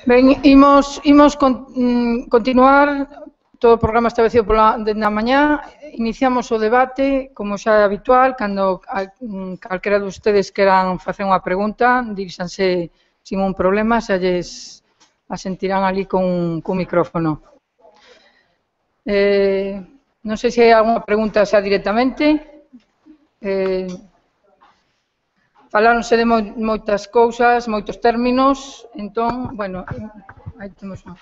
Ben, imos continuar. Todo o programa establecido na mañá. Iniciamos o debate, como xa é habitual, cando calquera de ustedes queran facer unha pregunta, diríxanse sin un problema, xa lles asentirán ali con micrófono. Non sei se hai alguna pregunta xa directamente. Faláronse de moitas cousas, moitos términos, entón, bueno, aí temos unha.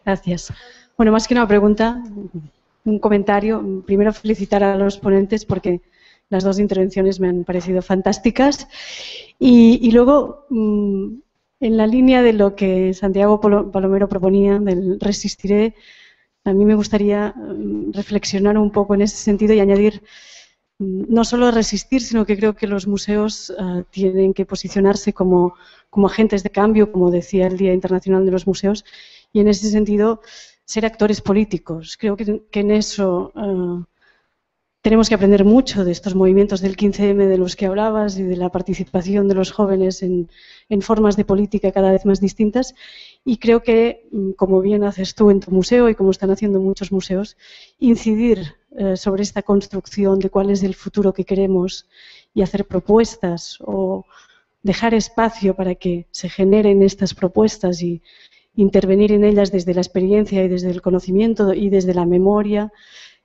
Gracias. Bueno, más que una pregunta, un comentario. Primero, felicitar a los ponentes porque las dos intervenciones me han parecido fantásticas. Y luego, en la línea de lo que Santiago Palomero proponía, del resistiré, a mí me gustaría reflexionar un poco en ese sentido y añadir no solo resistir, sino que creo que los museos tienen que posicionarse como agentes de cambio, como decía el Día Internacional de los Museos, y en ese sentido ser actores políticos. Creo que en eso tenemos que aprender mucho de estos movimientos del 15M de los que hablabas y de la participación de los jóvenes en formas de política cada vez más distintas. Y creo que, como bien haces tú en tu museo y como están haciendo muchos museos, incidir sobre esta construcción de cuál es el futuro que queremos y hacer propuestas o dejar espacio para que se generen estas propuestas y intervenir en ellas desde la experiencia y desde el conocimiento y desde la memoria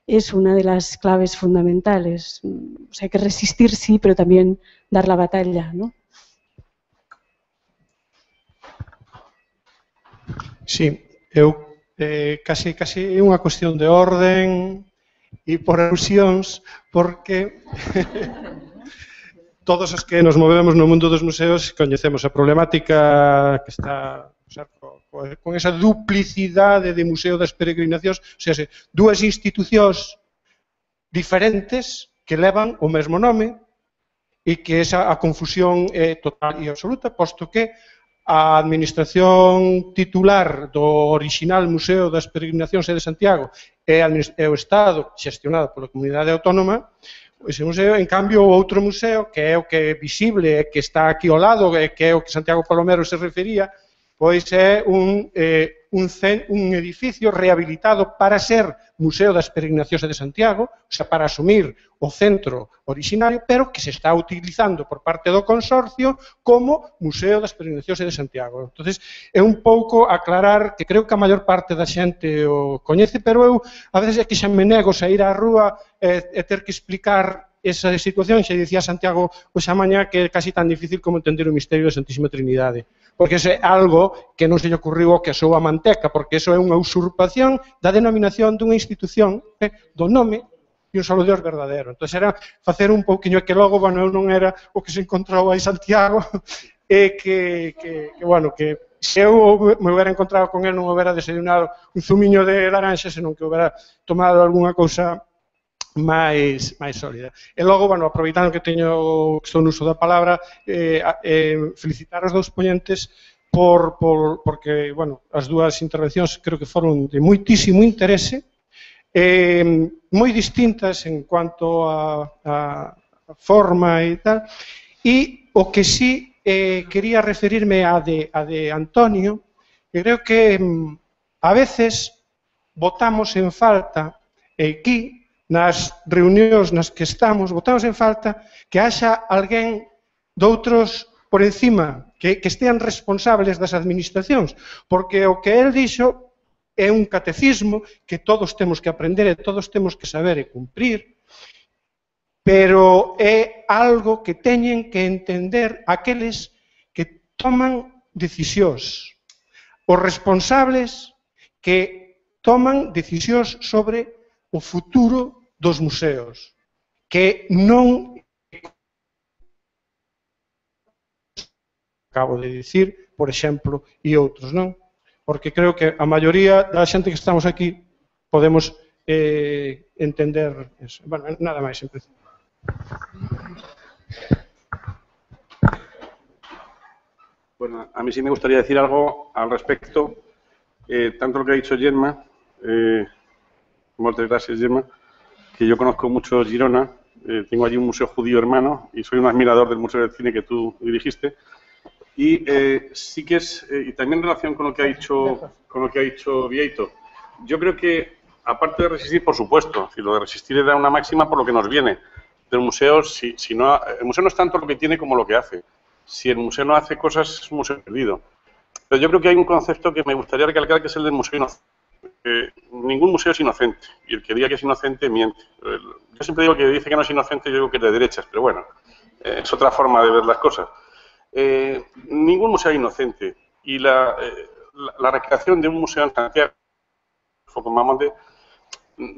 es una de las claves fundamentales. O sea, que resistir sí, pero también dar la batalla, ¿no? Sí, eu casi é unha cuestión de orden e por alusións, porque todos os que nos movemos no mundo dos museos coñecemos a problemática que está con esa duplicidade de Museo das Peregrinacións, ou seja, dúas institucións diferentes que levan o mesmo nome e que esa a confusión é total e absoluta, posto que a administración titular do orixinal Museo das Peregrinacións de Santiago é o Estado xestionado pola comunidade autónoma. Ese museo, en cambio, o outro museo, que é o que é visible e que está aquí ao lado, que é o que Santiago Palomero se refería, pois é un edificio rehabilitado para ser Museo das Peregrinacións de Santiago, o sea, para asumir o centro originario, pero que se está utilizando por parte do consorcio como Museo das Peregrinacións de Santiago. Entonces, é un pouco aclarar que creo que a maior parte da xente o coñece, pero eu a veces é que xa me nego a ir á rúa e ter que explicar esa situación. Xa dicía Santiago hoxe a mañá que é casi tan difícil como entender o misterio da Santísima Trinidade, porque iso é algo que non se lle ocurriu ao que asou a manteca, porque iso é unha usurpación da denominación dunha institución, do nome e un solo Dios verdadeiro. Entón, era facer un pouquiño que logo, bueno, eu non era o que se encontrou aí Santiago, e bueno, que se eu me hubiera encontrado con él non hubiera desayunado un zumiño de laranxa, senón que hubiera tomado algunha cousa máis sólida. E logo, bueno, aproveitando que estou no uso da palabra, felicitar os dous ponentes porque, bueno, as dúas intervencións creo que foron de moitísimo interese, moi distintas en cuanto a forma e tal, e o que sí quería referirme a de Antonio, que creo que a veces botamos en falta aquí, nas reunións nas que estamos, botamos en falta que haxa alguén doutros por encima, que estean responsables das administracións, porque o que el dixo é un catecismo que todos temos que aprender e todos temos que saber e cumprir, pero é algo que teñen que entender aqueles que toman decisións, os responsables que toman decisións sobre o futuro dos museos, que non acabo de dicir, por exemplo, e outros, non? Porque creo que a maioría da xente que estamos aquí podemos entender eso. Bueno, nada máis, en principio. Bueno, a mí sí me gustaría decir algo al respecto, tanto lo que ha dicho Gemma, muchas gracias, Gemma, que yo conozco mucho Girona, tengo allí un museo judío hermano y soy un admirador del Museo del Cine que tú dirigiste. Y sí que es, y también en relación con lo que ha dicho Vieito, yo creo que, aparte de resistir, por supuesto, si lo de resistir era una máxima por lo que nos viene, del museo, el museo no es tanto lo que tiene como lo que hace. Si el museo no hace cosas, es un museo perdido. Pero yo creo que hay un concepto que me gustaría recalcar, que es el del museo inocente. Ningún museo es inocente, y el que diga que es inocente miente. Yo siempre digo que dice que no es inocente, yo digo que es de derechas, pero bueno, es otra forma de ver las cosas. Ningún museo es inocente, y la recreación de un museo en Santiago,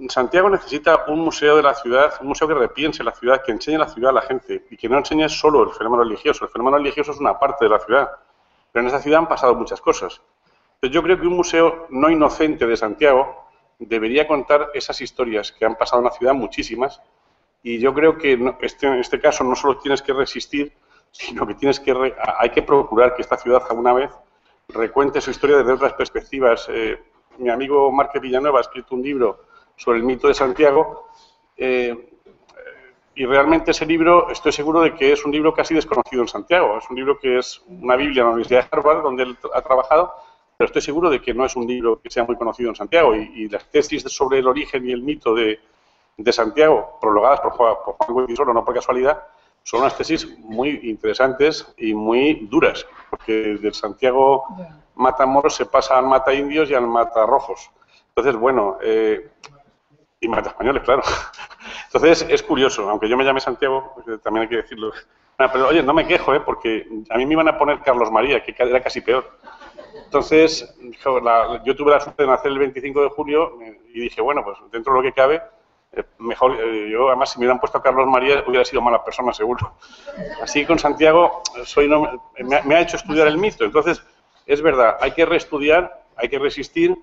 Santiago necesita un museo de la ciudad, un museo que repiense la ciudad, que enseñe la ciudad a la gente, y que no enseñe solo el fenómeno religioso. El fenómeno religioso es una parte de la ciudad, pero en esa ciudad han pasado muchas cosas. Entonces yo creo que un museo no inocente de Santiago debería contar esas historias que han pasado en la ciudad, muchísimas, y yo creo que en este caso no solo tienes que resistir, sino que hay que procurar que esta ciudad alguna vez recuente su historia desde otras perspectivas. Mi amigo Márquez Villanueva ha escrito un libro sobre el mito de Santiago, y realmente ese libro, estoy seguro de que es un libro casi desconocido en Santiago. Es un libro que es una Biblia en la Universidad de Harvard, donde él ha trabajado, pero estoy seguro de que no es un libro que sea muy conocido en Santiago. Y las tesis sobre el origen y el mito de Santiago, prologadas por Juan Goytisolo, no por casualidad, son unas tesis muy interesantes y muy duras, porque del Santiago matamoros se pasa al mata indios y al mata rojos. Entonces, bueno, y mata españoles, claro. Entonces, es curioso, aunque yo me llame Santiago, también hay que decirlo. Pero, oye, no me quejo, porque a mí me iban a poner Carlos María, que era casi peor. Entonces, yo tuve la suerte de nacer el 25 de julio y dije, bueno, pues dentro de lo que cabe, mejor, yo además si me hubieran puesto a Carlos María hubiera sido mala persona, seguro. Así con Santiago me ha hecho estudiar el mito. Entonces, es verdad, hay que reestudiar, hay que resistir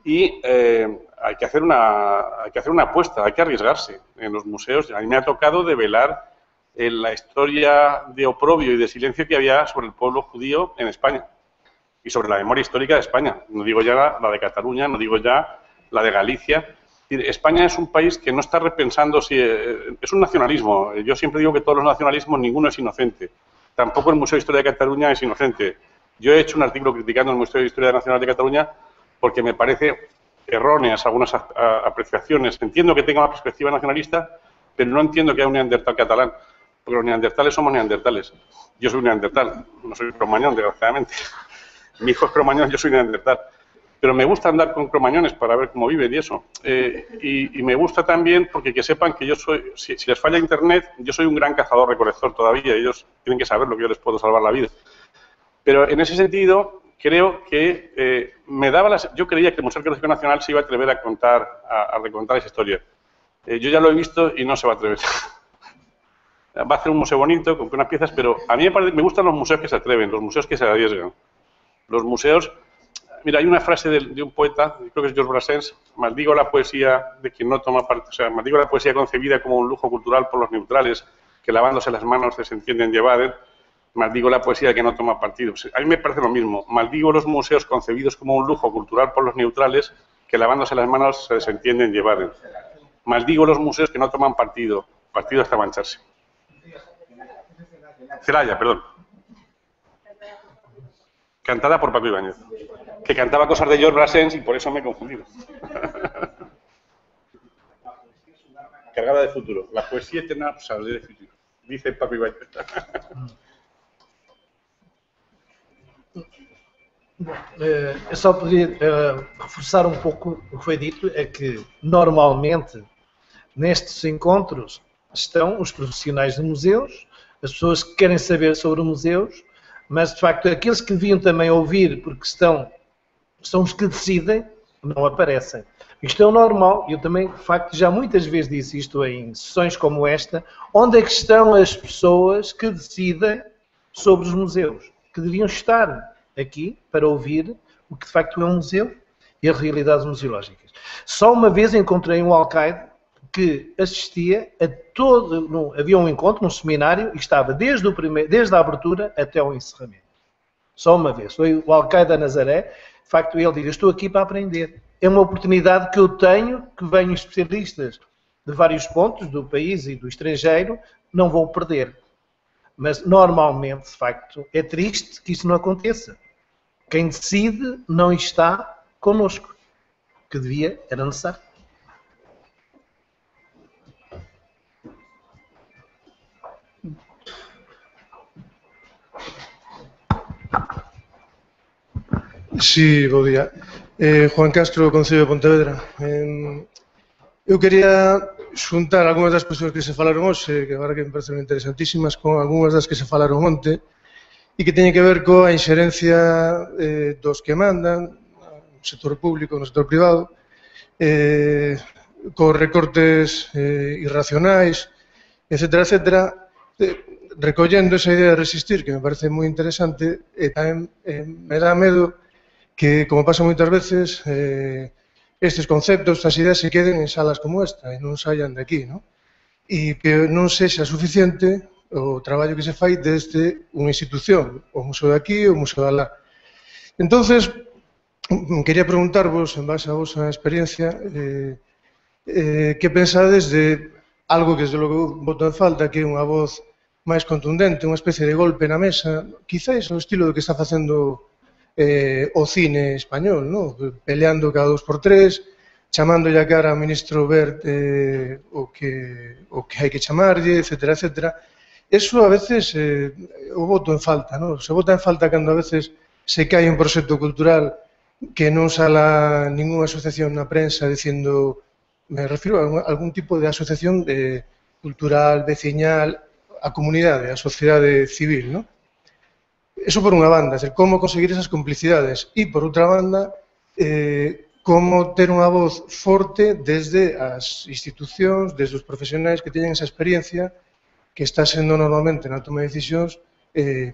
y hay que hacer una apuesta, hay que arriesgarse. En los museos, a mí me ha tocado develar la historia de oprobio y de silencio que había sobre el pueblo judío en España y sobre la memoria histórica de España. No digo ya la de Cataluña, no digo ya la de Galicia. España es un país que no está repensando si es un nacionalismo. Yo siempre digo que todos los nacionalismos, ninguno es inocente. Tampoco el Museo de Historia de Cataluña es inocente. Yo he hecho un artículo criticando el Museo de Historia Nacional de Cataluña porque me parece erróneas algunas apreciaciones. Entiendo que tenga una perspectiva nacionalista, pero no entiendo que haya un neandertal catalán, porque los neandertales somos neandertales. Yo soy un neandertal, no soy cromañón, desgraciadamente. Mi hijo es cromañón, yo soy neandertal. Pero me gusta andar con cromañones para ver cómo viven y eso. Y me gusta también porque que sepan que yo soy, si les falla internet, yo soy un gran cazador-recolector todavía. Ellos tienen que saber lo que yo les puedo salvar la vida. Pero en ese sentido, creo que yo creía que el Museo Arqueológico Nacional se iba a atrever a recontar esa historia. Yo ya lo he visto y no se va a atrever. Va a hacer un museo bonito, con unas piezas, pero a mí me gustan los museos que se atreven, los museos que se arriesgan. Los museos... Mira, hay una frase de un poeta, creo que es Georges Brassens: maldigo la poesía de quien no toma parte, o sea, maldigo la poesía concebida como un lujo cultural por los neutrales, que lavándose las manos se entienden llevar, maldigo la poesía que no toma partido. A mí me parece lo mismo, maldigo los museos concebidos como un lujo cultural por los neutrales, que lavándose las manos se entienden llevar. Maldigo los museos que no toman partido hasta mancharse. Celaya, perdón. Cantada por Paco Ibáñez, que cantaba cosas de Georges Brassens y por eso me he confundido. Cargada de futuro. La poesía eterna sale de futuro, dice Paco Ibáñez. Eu só podia reforçar um pouco o que foi dito, é que normalmente nestes encontros estão os profissionais de museus, as pessoas que querem saber sobre museus, mas de facto aqueles que deviam também ouvir, porque são os que decidem, não aparecem. Isto é o normal, eu também de facto já muitas vezes disse isto em sessões como esta, onde é que estão as pessoas que decidem sobre os museus, que deviam estar aqui para ouvir o que de facto é um museu e as realidades museológicas. Só uma vez encontrei um alcaide que assistia a todo, havia um encontro, um seminário, e estava desde a abertura até ao encerramento. Só uma vez. Foi o alcaide da Nazaré. De facto, ele diz: estou aqui para aprender. É uma oportunidade que eu tenho, que venham especialistas de vários pontos do país e do estrangeiro, não vou perder. Mas, normalmente, de facto, é triste que isso não aconteça. Quem decide não está connosco, que era necessário. Sí, bo día. Juan Castro, do Concello de Pontevedra. Eu quería xuntar algunhas das cuestións que se falaron hoxe, que agora que me parecen interesantísimas, con algunhas das que se falaron onte, e que teñen que ver coa inxerencia dos que mandan, no sector público, no sector privado, cos recortes irracionais, etcétera, etcétera, recollendo esa idea de resistir, que me parece moi interesante, e tamén me dá medo que, como pasa moitas veces, estes conceptos, estas ideas se queden en salas como esta e non saian de aquí, non? E que non sexa suficiente o traballo que se fai desde unha institución, o Museo de aquí ou o Museo de alá. Entonces, quería preguntarvos, en base a vosa experiencia, que pensades de algo que desde logo boto en falta, que é unha voz máis contundente, unha especie de golpe na mesa, quizáis o estilo do que está facendo o cine español, ¿no? Peleando cada 2x3, chamándolle a cara ao ministro Wert o que hai que chamarlle, etcétera, etcétera. Eso a veces o boto en falta, ¿no? Se bota en falta cando a veces se cae un proxecto cultural que non sala ninguna asociación na prensa dicindo, me refiro a algún tipo de asociación cultural, veciñal, a comunidade, a sociedade civil, ¿no? Eso por unha banda, é como conseguir esas complicidades e, por outra banda, como ter unha voz forte desde as institucións, desde os profesionais que teñen esa experiencia que está sendo normalmente na toma de decisións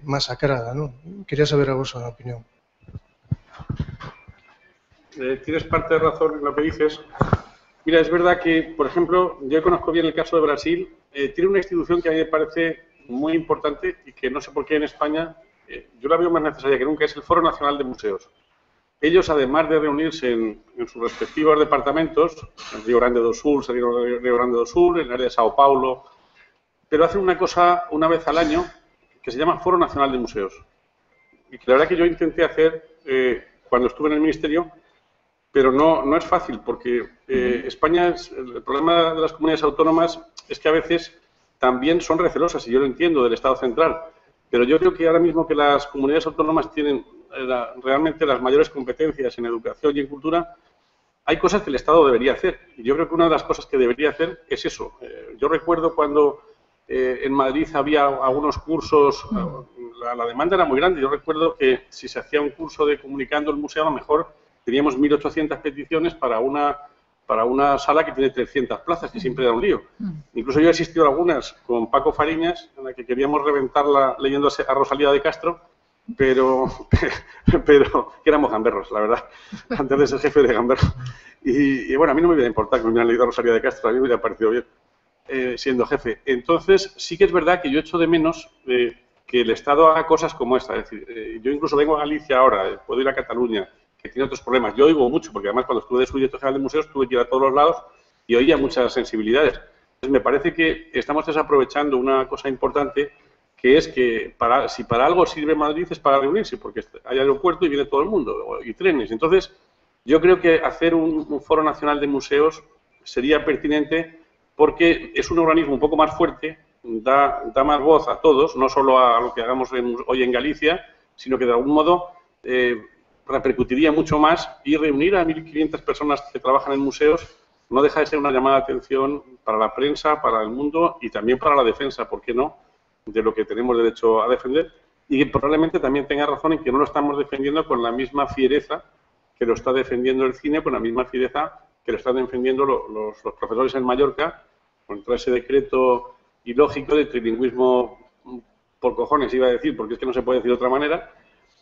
masacrada, ¿no? Quería saber a vosa opinión. Tienes parte de razón en lo que dices. Mira, es verdad que, por ejemplo, yo conozco bien el caso de Brasil. Tiene una institución que a mí me parece muy importante y que no sé por qué en España yo la veo más necesaria que nunca, es el Foro Nacional de Museos. Ellos, además de reunirse en sus respectivos departamentos, en Río Grande do Sul, Río Grande do Sul, en el área de Sao Paulo, pero hacen una cosa una vez al año que se llama Foro Nacional de Museos. Y que la verdad que yo intenté hacer cuando estuve en el Ministerio, pero no es fácil, porque España, el problema de las comunidades autónomas es que a veces también son recelosas, y yo lo entiendo, del Estado central. Pero yo creo que ahora mismo que las comunidades autónomas tienen realmente las mayores competencias en educación y en cultura, hay cosas que el Estado debería hacer. Y yo creo que una de las cosas que debería hacer es eso. Yo recuerdo cuando en Madrid había algunos cursos, la demanda era muy grande. Yo recuerdo que si se hacía un curso de Comunicando el Museo, a lo mejor teníamos 1.800 peticiones para una sala que tiene 300 plazas, que siempre era un lío. Incluso yo he asistido a algunas con Paco Fariñas, en la que queríamos reventarla leyendo a Rosalía de Castro, pero que éramos gamberros, la verdad, antes de ser jefe de gamberro. Y bueno, a mí no me hubiera importado que me hubieran leído a Rosalía de Castro, a mí me hubiera parecido bien siendo jefe. Entonces, sí que es verdad que yo echo de menos que el Estado haga cosas como esta. Es decir, yo incluso vengo a Galicia ahora, puedo ir a Cataluña, que tiene otros problemas. Yo oigo mucho, porque además cuando estuve de subdirector general de museos tuve que ir a todos los lados y oía muchas sensibilidades. Entonces, me parece que estamos desaprovechando una cosa importante, que es que si para algo sirve Madrid es para reunirse, porque hay aeropuerto y viene todo el mundo, y trenes. Entonces, yo creo que hacer un foro nacional de museos sería pertinente porque es un organismo un poco más fuerte, da más voz a todos, no solo a lo que hagamos hoy en Galicia, sino que de algún modo repercutiría mucho más, y reunir a 1.500 personas que trabajan en museos no deja de ser una llamada de atención para la prensa, para el mundo y también para la defensa, ¿por qué no?, de lo que tenemos derecho a defender, y que probablemente también tenga razón en que no lo estamos defendiendo con la misma fiereza que lo está defendiendo el cine, con la misma fiereza que lo están defendiendo los profesores en Mallorca, contra ese decreto ilógico de trilingüismo por cojones, iba a decir, porque es que no se puede decir de otra manera.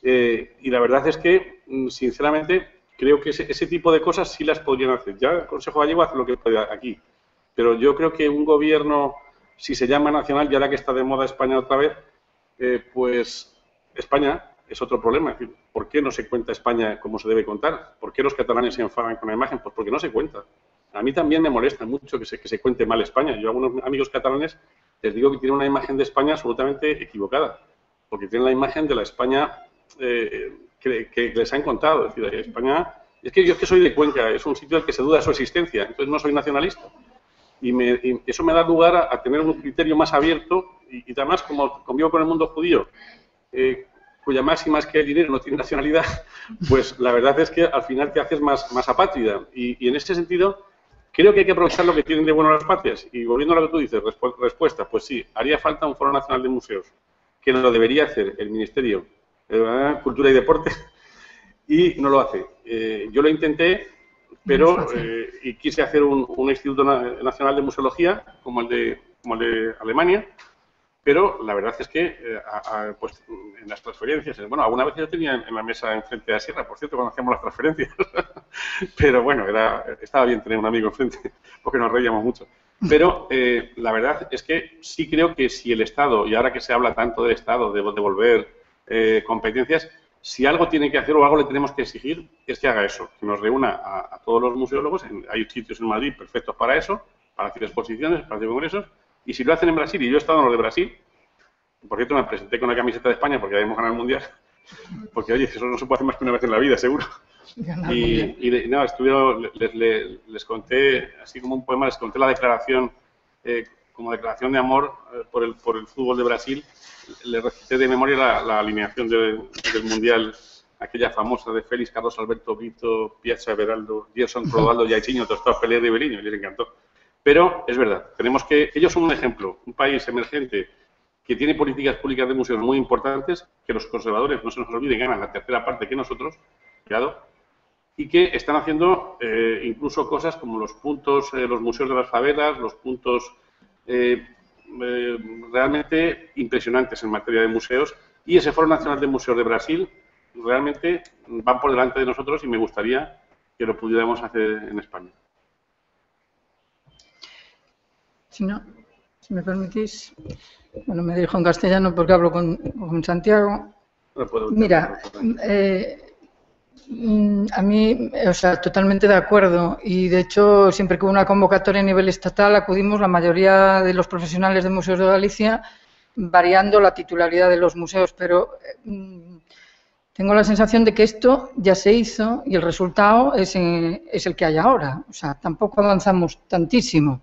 Y la verdad es que, sinceramente, creo que ese tipo de cosas sí las podrían hacer. Ya el Consejo Gallego hace lo que puede aquí. Pero yo creo que un gobierno, si se llama nacional, y ahora que está de moda España otra vez, pues España es otro problema. Es decir, ¿por qué no se cuenta España como se debe contar? ¿Por qué los catalanes se enfadan con la imagen? Pues porque no se cuenta. A mí también me molesta mucho que se cuente mal España. Yo, algunos amigos catalanes, les digo que tienen una imagen de España absolutamente equivocada, porque tienen la imagen de la España que les han contado. Es decir, España, es que yo soy de Cuenca, es un sitio al que se duda de su existencia, entonces no soy nacionalista. Y eso me da lugar a tener un criterio más abierto y además, como convivo con el mundo judío, cuya máxima es que el dinero no tiene nacionalidad, pues la verdad es que al final te haces más apátrida. Y en este sentido, creo que hay que aprovechar lo que tienen de bueno las patrias. Y volviendo a lo que tú dices, respuesta, pues sí, haría falta un Foro Nacional de Museos, que lo debería hacer el Ministerio de Cultura y Deporte, y no lo hace. Yo lo intenté, pero y quise hacer un Instituto Nacional de Museología, como el de Alemania, pero la verdad es que pues, en las transferencias, bueno, alguna vez yo tenía en la mesa enfrente a Sierra, por cierto, cuando hacíamos las transferencias, pero bueno, estaba bien tener un amigo enfrente, porque nos reíamos mucho. Pero la verdad es que sí creo que si el Estado, y ahora que se habla tanto del Estado, de devolver competencias, si algo tiene que hacer o algo le tenemos que exigir, es que haga eso, que nos reúna a todos los museólogos. Hay sitios en Madrid perfectos para eso, para hacer exposiciones, para hacer congresos, y si lo hacen en Brasil, y yo he estado en lo de Brasil, por cierto me presenté con la camiseta de España porque habíamos ganado el Mundial, porque oye, eso no se puede hacer más que una vez en la vida, seguro. Y no, les conté, así como un poema, les conté la declaración, como declaración de amor por el fútbol de Brasil. Le recité de memoria la alineación del Mundial, aquella famosa de Félix, Carlos Alberto, Vito, Piazza, Everaldo, Gerson, Clodoaldo, Jairzinho, Tostao, Pelé, Ribeirinho, les encantó. Pero es verdad, ellos son un ejemplo, un país emergente que tiene políticas públicas de museos muy importantes, que los conservadores, no se nos olviden, ganan la tercera parte que nosotros, cuidado, y que están haciendo incluso cosas como los puntos, los museos de las favelas, los puntos realmente impresionantes en materia de museos, y ese Foro Nacional de Museos de Brasil realmente van por delante de nosotros y me gustaría que lo pudiéramos hacer en España. Si no, si me permitís, bueno, me dirijo en castellano porque hablo con Santiago. Mira, a mí, o sea, totalmente de acuerdo, y de hecho siempre que hubo una convocatoria a nivel estatal acudimos la mayoría de los profesionales de museos de Galicia, variando la titularidad de los museos, pero tengo la sensación de que esto ya se hizo y el resultado es el que hay ahora, o sea, tampoco avanzamos tantísimo.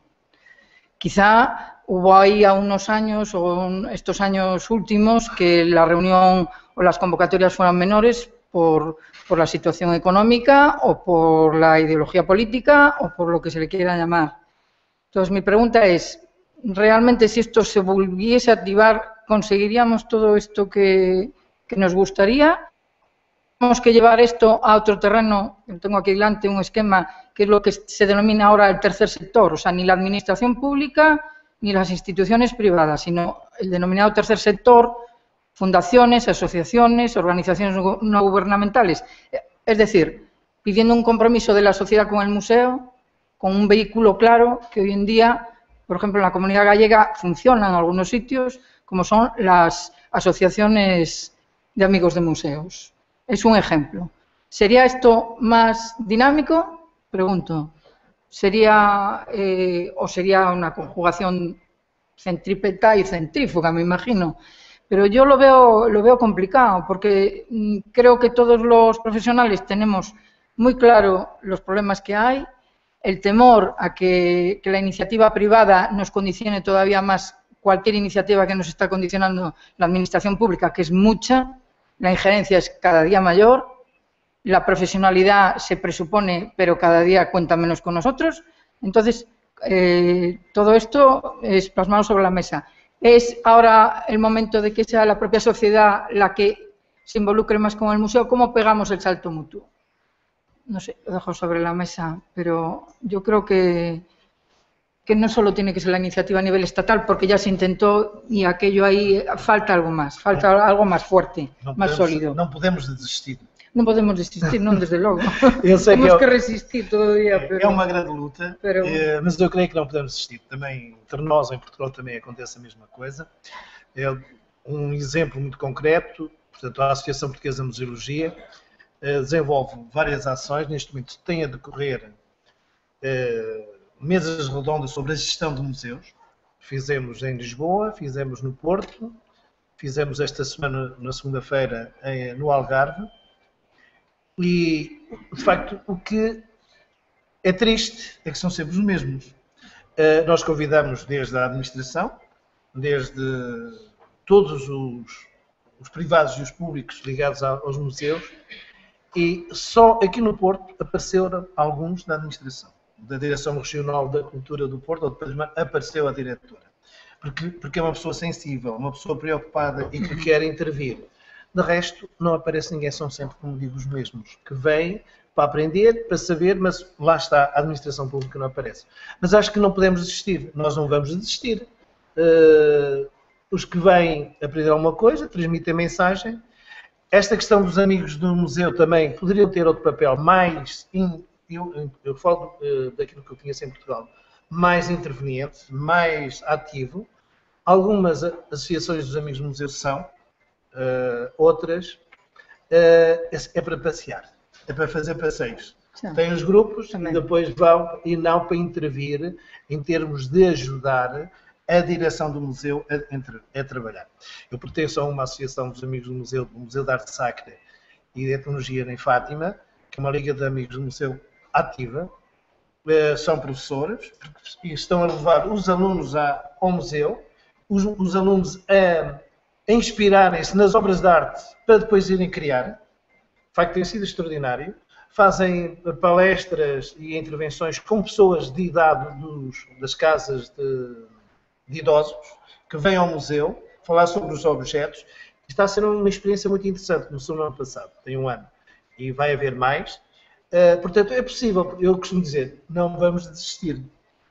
Quizá hubo ahí a unos años o estos años últimos que la reunión o las convocatorias fueran menores por la situación económica o por la ideología política o por lo que se le quiera llamar. Entonces, mi pregunta es, ¿realmente si esto se volviese a activar, conseguiríamos todo esto que nos gustaría? Tenemos que llevar esto a otro terreno. Tengo aquí delante un esquema que es lo que se denomina ahora el tercer sector, o sea, ni la administración pública ni las instituciones privadas, sino el denominado tercer sector, fundaciones, asociaciones, organizaciones no gubernamentales. Es decir, pidiendo un compromiso de la sociedad con el museo, con un vehículo claro que hoy en día, por ejemplo, en la Comunidad Gallega funciona en algunos sitios, como son las asociaciones de amigos de museos. Es un ejemplo. ¿Sería esto más dinámico? Pregunto. ¿Sería o sería una conjugación centrípeta y centrífuga, me imagino? Pero yo lo veo complicado porque creo que todos los profesionales tenemos muy claro los problemas que hay, el temor a que la iniciativa privada nos condicione todavía más cualquier iniciativa que nos está condicionando la administración pública, que es mucha. La injerencia es cada día mayor, la profesionalidad se presupone, pero cada día cuenta menos con nosotros. Entonces, todo esto es plasmado sobre la mesa. ¿Es ahora el momento de que sea la propia sociedad la que se involucre más con el museo? ¿Cómo pegamos el salto mutuo? No sé, lo dejo sobre la mesa, pero yo creo que no solo tiene que ser la iniciativa a nivel estatal, porque ya se intentó y aquello ahí falta algo más fuerte, más sólido. No podemos desistir. Non podemos desistir, non, desde logo. Temos que resistir todo o día. Pero... É uma grande luta, mas eu creio que não podemos desistir. Também, entre nós, em Portugal, também acontece a mesma coisa. É um exemplo muito concreto, portanto, a Associação Portuguesa de Museologia desenvolve várias ações, neste momento tem a decorrer mesas redondas sobre a gestão de museus, Fizemos em Lisboa, fizemos no Porto, fizemos esta semana, na segunda-feira, no Algarve. E, de facto, o que é triste é que são sempre os mesmos. Nós convidamos desde a administração, desde todos os privados e os públicos ligados aos museus, e só aqui no Porto apareceram alguns da administração. Da Direção Regional da Cultura do Porto, apareceu a diretora. Porque é uma pessoa sensível, uma pessoa preocupada e que quer intervir. De resto, não aparece ninguém, são sempre, como digo, os mesmos, que vêm para aprender, para saber, mas lá está, a administração pública não aparece. Mas acho que não podemos desistir, nós não vamos desistir. Os que vêm aprender alguma coisa, transmitem a mensagem. Esta questão dos amigos do museu também poderiam ter outro papel mais... Eu falo daquilo que eu conheço em Portugal, mais interveniente, mais ativo. Algumas associações dos amigos do museu são, outras é para passear, é para fazer passeios. Tem os grupos também. E depois vão, e não para intervir em termos de ajudar a direção do museu a trabalhar. Eu pertenço a uma associação dos amigos do Museu de Arte Sacra e de Etnologia em Fátima, que é uma liga de amigos do museu ativa. São professores e estão a levar os alunos ao museu, os alunos a inspirarem-se nas obras de arte para depois irem criar. De facto, tem sido extraordinário. Fazem palestras e intervenções com pessoas de idade das casas de idosos que vêm ao museu falar sobre os objetos. Está a ser uma experiência muito interessante. Começou no ano passado, tem um ano, e vai haver mais. Portanto, é possível. Eu costumo dizer, não vamos desistir,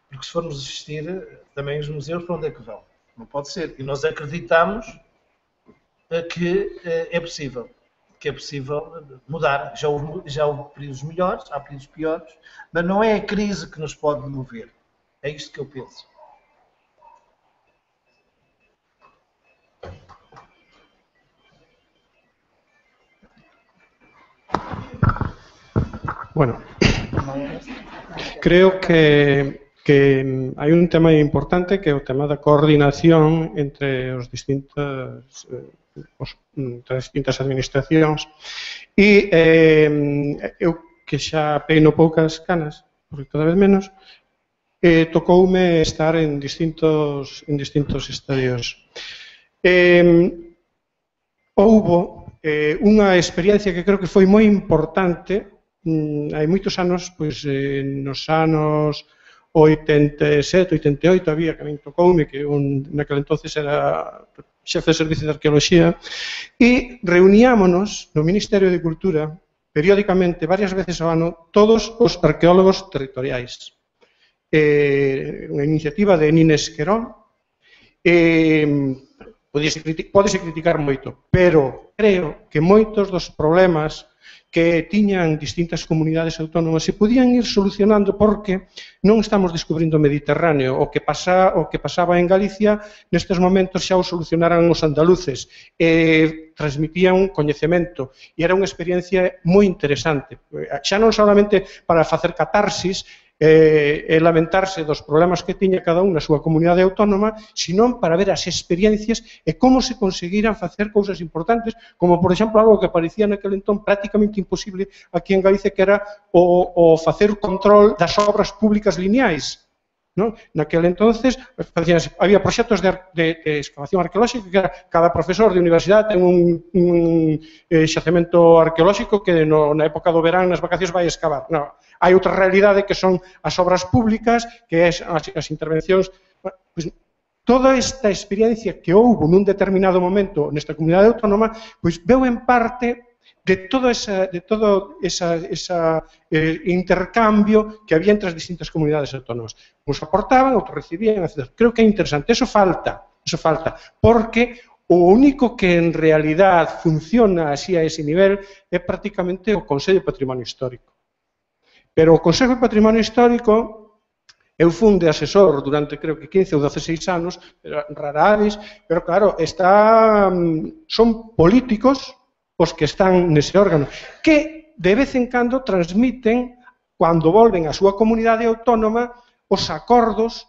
porque se formos desistir, também os museus para onde é que vão? Não pode ser. E nós acreditamos que é possível mudar. Já houve períodos melhores, há períodos piores, mas não é a crise que nos pode mover. É isto que eu penso. Bueno, creo que hai un tema importante que é o tema da coordinación entre as distintas administracións e eu que xa peino poucas canas, porque cada vez menos, tocoume estar en distintos estadios. Houbo unha experiencia que creo que foi moi importante hai moitos anos, pois nos anos 87, 88 había que me tocoume, que naquele entonces era xefe de servicio de arqueoloxía, e reuníámonos no Ministerio de Cultura periódicamente, varias veces ao ano, todos os arqueólogos territoriais. Unha iniciativa de Nines Querol, pódese criticar moito, pero creo que moitos dos problemas que tiñan distintas comunidades autónomas se podían ir solucionando porque non estamos descubrindo o Mediterráneo. O que pasaba en Galicia, nestes momentos xa o solucionaran os andaluces, transmitían coñecemento e era unha experiencia moi interesante. Xa non solamente para facer catarsis e lamentarse dos problemas que tiña cada un na súa comunidade autónoma, senón para ver as experiencias e como se conseguiran facer cousas importantes, como, por exemplo, algo que parecía naquele entón prácticamente imposible aquí en Galicia, que era o facer control das obras públicas lineais. Naquele entonces había proxectos de excavación arqueolóxica que era cada profesor de universidade ten un xacemento arqueolóxico que na época do verán, nas vacacións, vai excavar. Hai outra realidade que son as obras públicas, que é as intervencións. Toda esta experiencia que houve nun determinado momento nesta comunidade autónoma, pois veu en parte de todo ese intercambio que había entre as distintas comunidades autónomas. Uns aportaban, outros recibían, etc. Creo que é interesante. Eso falta, porque o único que en realidad funciona así a ese nivel é prácticamente o Consello de Patrimonio Histórico. Pero o Consello de Patrimonio Histórico, eu fun de asesor durante, creo que 15 ou 16 anos, rara avis, pero claro, son políticos os que están nese órgano, que de vez en cando transmiten, cando volven á súa comunidade autónoma, os acordos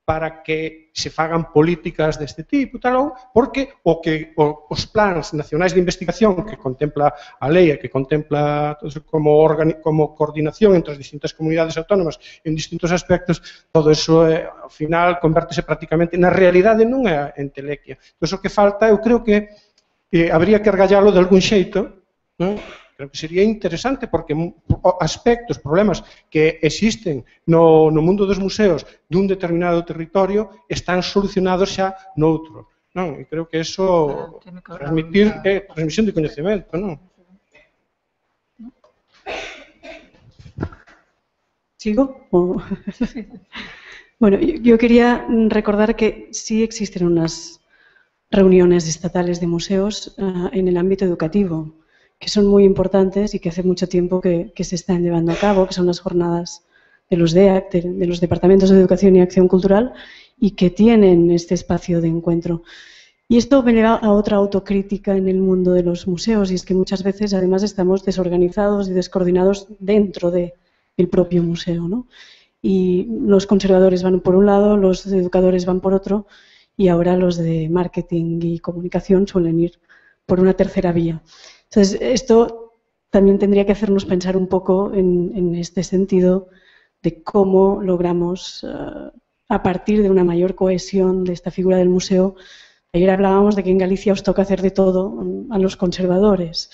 para que se fagan políticas deste tipo, tal, porque os plans nacionais de investigación que contempla a lei e que contempla como coordinación entre as distintas comunidades autónomas en distintos aspectos, todo eso, ao final, convértese prácticamente na realidade, non é entelequia. Entón, o que falta, eu creo que habría que argallalo de algún xeito, non? Creo que sería interesante porque aspectos, problemas que existen no mundo dos museos dun determinado territorio están solucionados xa noutro. Non? E creo que eso transmitir é transmisión de coñecemento, non? ¿Sigo? Bueno, yo quería recordar que sí existen unas reuniones estatales de museos en el ámbito educativo, que son muy importantes y que hace mucho tiempo que se están llevando a cabo, que son las jornadas de los DEAC, de los Departamentos de Educación y Acción Cultural, y que tienen este espacio de encuentro. Y esto me lleva a otra autocrítica en el mundo de los museos, y es que muchas veces además estamos desorganizados y descoordinados dentro del propio museo, ¿no? Y los conservadores van por un lado, los educadores van por otro, y ahora los de marketing y comunicación suelen ir por una tercera vía. Entonces, esto también tendría que hacernos pensar un poco en este sentido de cómo logramos, a partir de una mayor cohesión de esta figura del museo. Ayer hablábamos de que en Galicia os toca hacer de todo a los conservadores,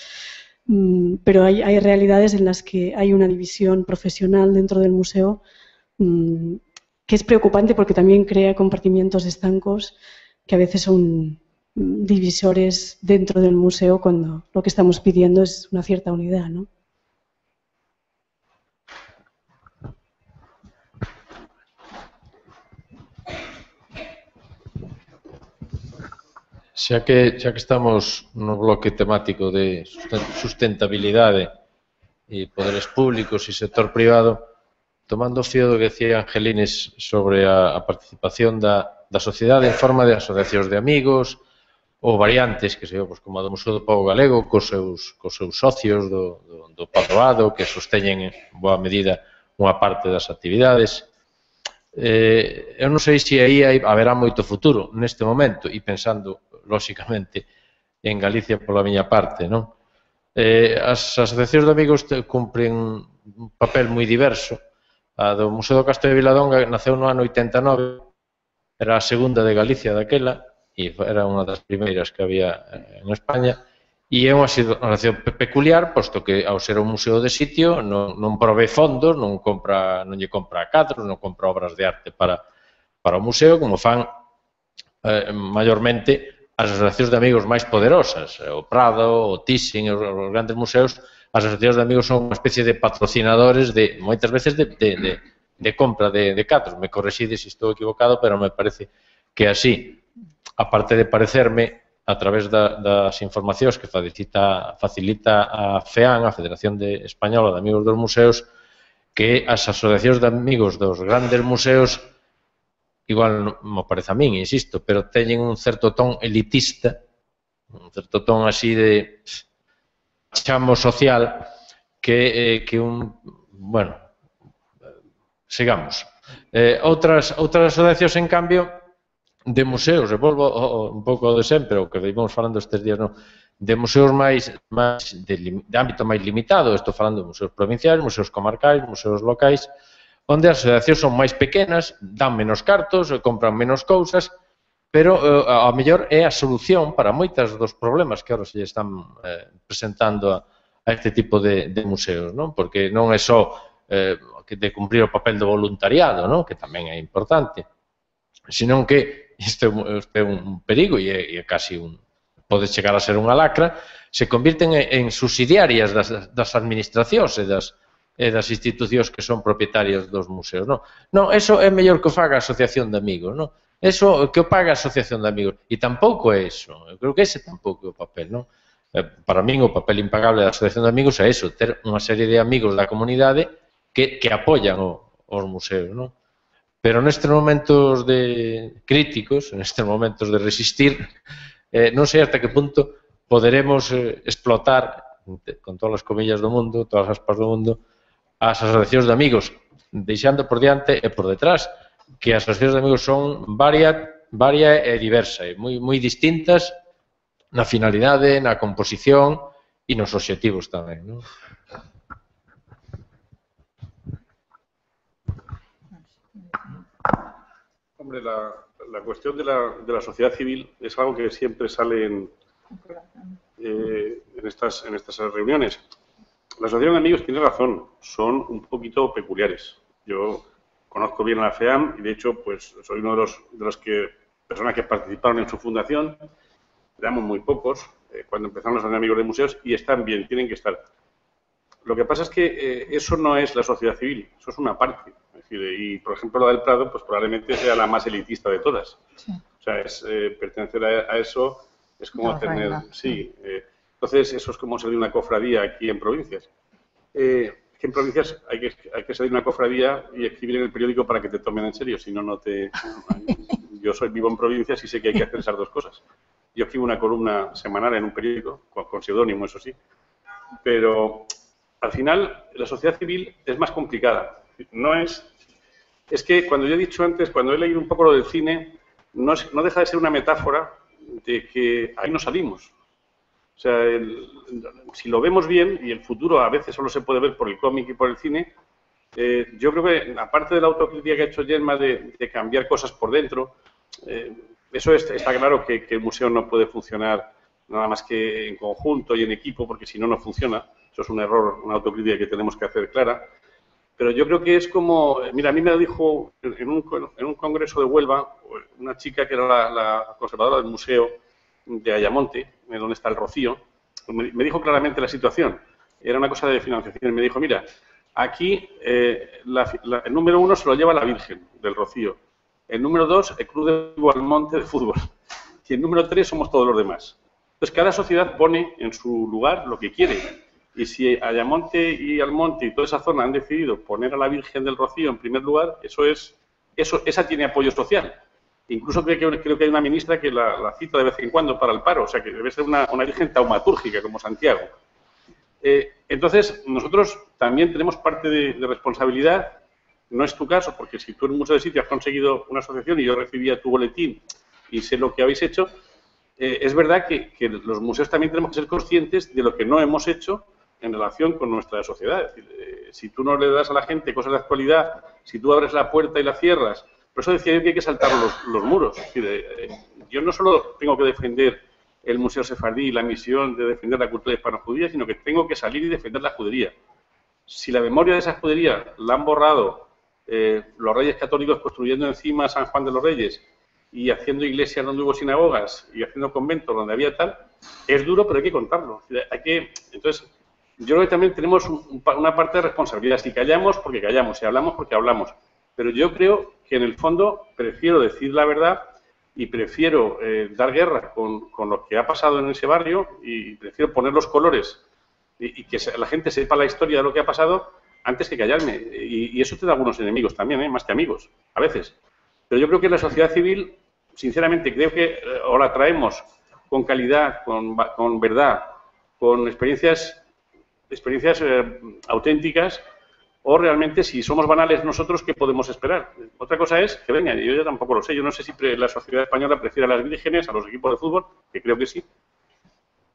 pero hay realidades en las que hay una división profesional dentro del museo que es preocupante porque también crea compartimientos estancos que a veces son divisores dentro del museo cuando lo que estamos pidiendo es una cierta unidad, ¿no? Xa que estamos no bloque temático de sustentabilidade e poderes públicos e sector privado, tomando o fío do que decía Angelines sobre a participación da sociedade en forma de asociacións de amigos, ou variantes, que sei, como a do Museo do Pobo Galego, cos seus socios do padroado, que sosteñen en boa medida unha parte das actividades. Eu non sei se aí haberá moito futuro neste momento, e pensando, lóxicamente, en Galicia pola miña parte, non? As asociacións de amigos cumpren un papel moi diverso. A do Museo do Castro de Viladonga naceu no ano 89, era a segunda de Galicia daquela, e era unha das primeiras que había en España, e é unha situación peculiar, posto que ao ser un museo de sitio non provee fondos, non lle compra cadros, non compra obras de arte para o museo, como fan maiormente as asociacións de amigos máis poderosas, o Prado, o Thyssen, os grandes museos. As asociacións de amigos son unha especie de patrocinadores moitas veces de compra de cadros. Me correxides se estou equivocado, pero me parece que así. Aparte de parecerme, a través das informacións que facilita a FEAN, a Federación Española de Amigos dos Museos, que as asociacións de amigos dos grandes museos, igual me parece a min, insisto, pero teñen un certo ton elitista, un certo ton así de chamo social, que bueno, sigamos. Outras asociacións, en cambio, de museos, e volvo un pouco de sempre, o que vimos falando estes días, de museos de ámbito máis limitado, estou falando de museos provinciais, museos comarcais, museos locais, onde as asociacións son máis pequenas, dan menos cartos, compran menos cousas, pero ao mellor é a solución para moitos dos problemas que agora se están presentando a este tipo de museos, porque non é só de cumprir o papel do voluntariado, que tamén é importante, senón que isto é un perigo e é casi pode chegar a ser unha lacra, se convirten en subsidiarias das administracións e das institucións que son propietarias dos museos. Non, eso é mellor que o faga a asociación de amigos, eso que o paga a asociación de amigos, e tampouco é eso, eu creo que ese tampouco é o papel, Para min o papel impagable da asociación de amigos é eso, ter unha serie de amigos da comunidade que apoian os museos, Pero nestes momentos críticos, nestes momentos de resistir, non sei hasta que punto poderemos explotar, con todas as comillas do mundo, todas as aspas do mundo, as asociacións de amigos, deixando por diante e por detrás que as asociacións de amigos son varia e diversa, e moi distintas na finalidade, na composición e nos obxectivos tamén, non? Hombre, la cuestión de la sociedad civil es algo que siempre sale en estas reuniones. La asociación de amigos tiene razón, son un poquito peculiares. Yo conozco bien a la FEAM y, de hecho, pues soy uno de las personas que participaron en su fundación. Éramos muy pocos cuando empezaron los amigos de museos y están bien, tienen que estar. Lo que pasa es que eso no es la sociedad civil, eso es una parte. Es decir, y, por ejemplo, la del Prado, pues probablemente sea la más elitista de todas. Sí. O sea, pertenecer a eso es como tener... Sí, entonces eso es como ser de una cofradía aquí en provincias. En provincias hay que ser de una cofradía y escribir en el periódico para que te tomen en serio, si no, no te... Yo vivo en provincias y sé que hay que hacer esas dos cosas. Yo escribo una columna semanal en un periódico, con seudónimo, eso sí, pero al final la sociedad civil es más complicada. No es que cuando yo he dicho antes, cuando he leído un poco lo del cine, no deja de ser una metáfora de que ahí no salimos. O sea, si lo vemos bien, y el futuro a veces solo se puede ver por el cómic y por el cine, yo creo que, aparte de la autocrítica que ha hecho Gemma de cambiar cosas por dentro, eso está claro que el museo no puede funcionar nada más que en conjunto y en equipo, porque si no, no funciona. Eso es un error, una autocrítica que tenemos que hacer clara. Pero yo creo que es como... Mira, a mí me lo dijo en un congreso de Huelva una chica que era la conservadora del museo de Ayamonte, donde está el Rocío. Me dijo claramente la situación. Era una cosa de financiación. Me dijo, mira, aquí el número 1 se lo lleva la Virgen del Rocío. El número 2, el Club de Almonte de fútbol. Y el número 3 somos todos los demás. Entonces, cada sociedad pone en su lugar lo que quiere. Y si Ayamonte y Almonte y toda esa zona han decidido poner a la Virgen del Rocío en primer lugar, esa tiene apoyo social. Incluso creo que hay una ministra que la cita de vez en cuando para el paro. O sea, que debe ser una Virgen taumatúrgica como Santiago. Entonces, nosotros también tenemos parte de responsabilidad. No es tu caso, porque si tú en un museo de sitio has conseguido una asociación y yo recibía tu boletín y sé lo que habéis hecho, es verdad que los museos también tenemos que ser conscientes de lo que no hemos hecho en relación con nuestra sociedad. Es decir, si tú no le das a la gente cosas de actualidad, si tú abres la puerta y la cierras, por eso decía yo que hay que saltar los muros. Es decir, yo no solo tengo que defender el Museo Sefardí y la misión de defender la cultura hispano-judía, sino que tengo que salir y defender la judería. Si la memoria de esa judería la han borrado los reyes católicos construyendo encima San Juan de los Reyes y haciendo iglesias donde hubo sinagogas y haciendo conventos donde había tal, es duro, pero hay que contarlo. Entonces, yo creo que también tenemos una parte de responsabilidad. Si callamos, porque callamos. Si hablamos, porque hablamos. Pero yo creo que, en el fondo, prefiero decir la verdad y prefiero dar guerra con lo que ha pasado en ese barrio y prefiero poner los colores y que la gente sepa la historia de lo que ha pasado antes que callarme. Y eso te da algunos enemigos también, más que amigos, a veces. Pero yo creo que la sociedad civil, sinceramente, creo que o la traemos con calidad, con verdad, con experiencias auténticas, o realmente, si somos banales nosotros, ¿qué podemos esperar? Otra cosa es que vengan, y yo ya tampoco lo sé. Yo no sé si la sociedad española prefiere a las vírgenes, a los equipos de fútbol, que creo que sí,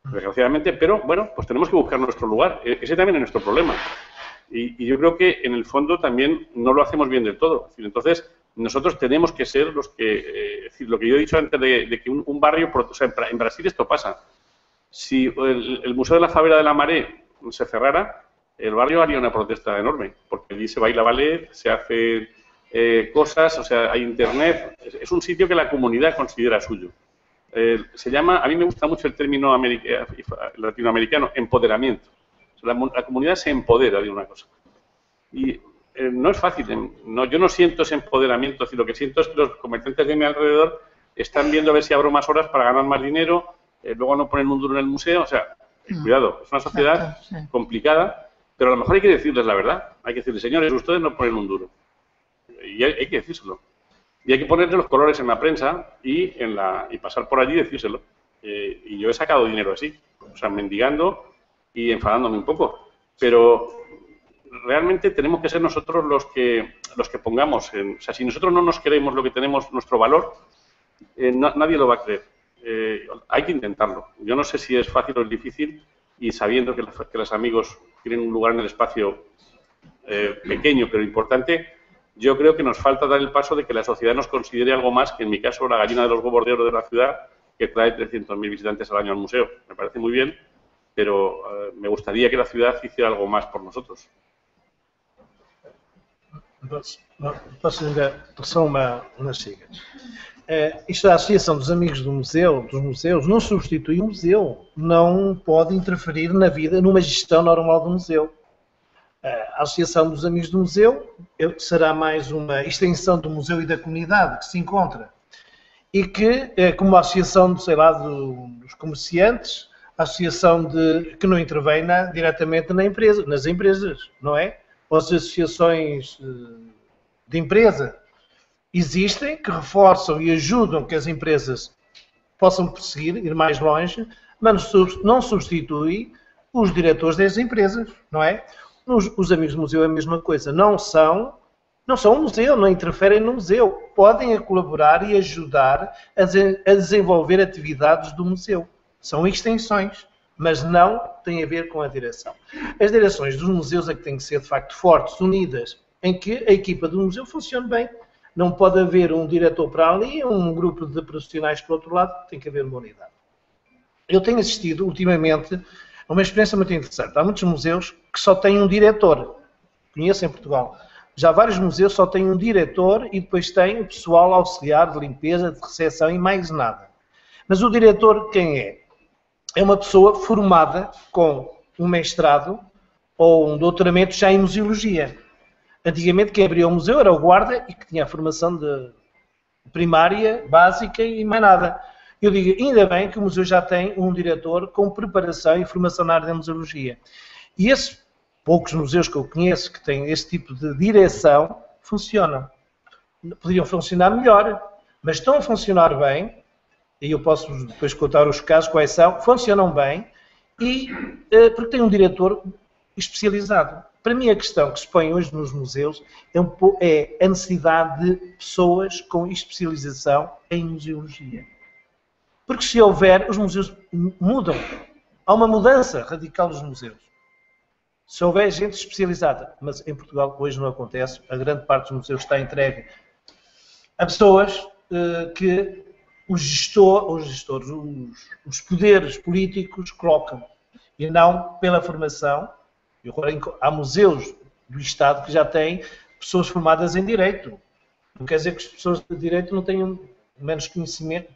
desgraciadamente, pero bueno, pues tenemos que buscar nuestro lugar. Ese también es nuestro problema. Y yo creo que, en el fondo, también no lo hacemos bien del todo. Entonces, nosotros tenemos que ser los que... lo que yo he dicho antes de que un barrio... O sea, en Brasil esto pasa. Si el Museo de la Favela de la Maré se cerrara, el barrio haría una protesta enorme, porque allí se baila ballet, se hacen cosas, o sea, hay internet. Es un sitio que la comunidad considera suyo. Se llama, a mí me gusta mucho el término latinoamericano, empoderamiento. O sea, la comunidad se empodera de una cosa. Y no es fácil. Yo no siento ese empoderamiento. Lo que siento es que los comerciantes de mi alrededor están viendo a ver si abro más horas para ganar más dinero, luego no ponen un duro en el museo. O sea, cuidado, es una sociedad complicada, pero a lo mejor hay que decirles la verdad. Hay que decirles, señores, ustedes no ponen un duro. Y hay que decírselo. Y hay que ponerle los colores en la prensa y pasar por allí y decírselo. Y yo he sacado dinero así, o sea, mendigando y enfadándome un poco. Pero realmente tenemos que ser nosotros los que pongamos. O sea, si nosotros no nos creemos lo que tenemos, nuestro valor, nadie lo va a creer. Hay que intentarlo. Yo no sé si es fácil o es difícil, y sabiendo que los amigos tienen un lugar en el espacio pequeño pero importante, yo creo que nos falta dar el paso de que la sociedad nos considere algo más que, en mi caso, la gallina de los huevos de oro de la ciudad, que trae 300.000 visitantes al año al museo. Me parece muy bien, pero me gustaría que la ciudad hiciera algo más por nosotros. Posso ainda só umas sigas. Isto, a Associação dos Amigos dos Museus, não substitui o museu, não pode interferir na vida, numa gestão normal do museu. A Associação dos Amigos do Museu será mais uma extensão do museu e da comunidade que se encontra. E que, como a associação, sei lá, dos comerciantes, a associação que não intervém diretamente nas empresas, não é? Ou as associações de empresa existem, que reforçam e ajudam que as empresas possam prosseguir, ir mais longe, mas não substitui os diretores das empresas, não é? Os amigos do museu é a mesma coisa, não são um museu, não interferem no museu, podem colaborar e ajudar a desenvolver atividades do museu. São extensões, mas não têm a ver com a direção. As direções dos museus é que têm que ser, de facto, fortes, unidas, em que a equipa do museu funcione bem. Não pode haver um diretor para ali, um grupo de profissionais para o outro lado, tem que haver uma unidade. Eu tenho assistido, ultimamente, a uma experiência muito interessante. Há muitos museus que só têm um diretor. Conheço em Portugal. Já vários museus só têm um diretor e depois têm o pessoal auxiliar de limpeza, de recepção e mais nada. Mas o diretor quem é? É uma pessoa formada com um mestrado ou um doutoramento já em museologia. Antigamente quem abria o museu era o guarda e que tinha a formação de primária, básica e mais nada. Eu digo, ainda bem que o museu já tem um diretor com preparação e formação na área da museologia. E esses poucos museus que eu conheço que têm esse tipo de direção funcionam. Poderiam funcionar melhor, mas estão a funcionar bem, e eu posso depois contar os casos quais são, funcionam bem, e porque tem um diretor especializado. Para mim a questão que se põe hoje nos museus é a necessidade de pessoas com especialização em museologia. Porque se houver, os museus mudam. Há uma mudança radical dos museus. Se houver gente especializada, mas em Portugal hoje não acontece, a grande parte dos museus está entregue a pessoas que os poderes políticos colocam, e não pela formação. E agora há museus do Estado que já têm pessoas formadas em Direito. Não quer dizer que as pessoas de Direito não tenham menos conhecimento,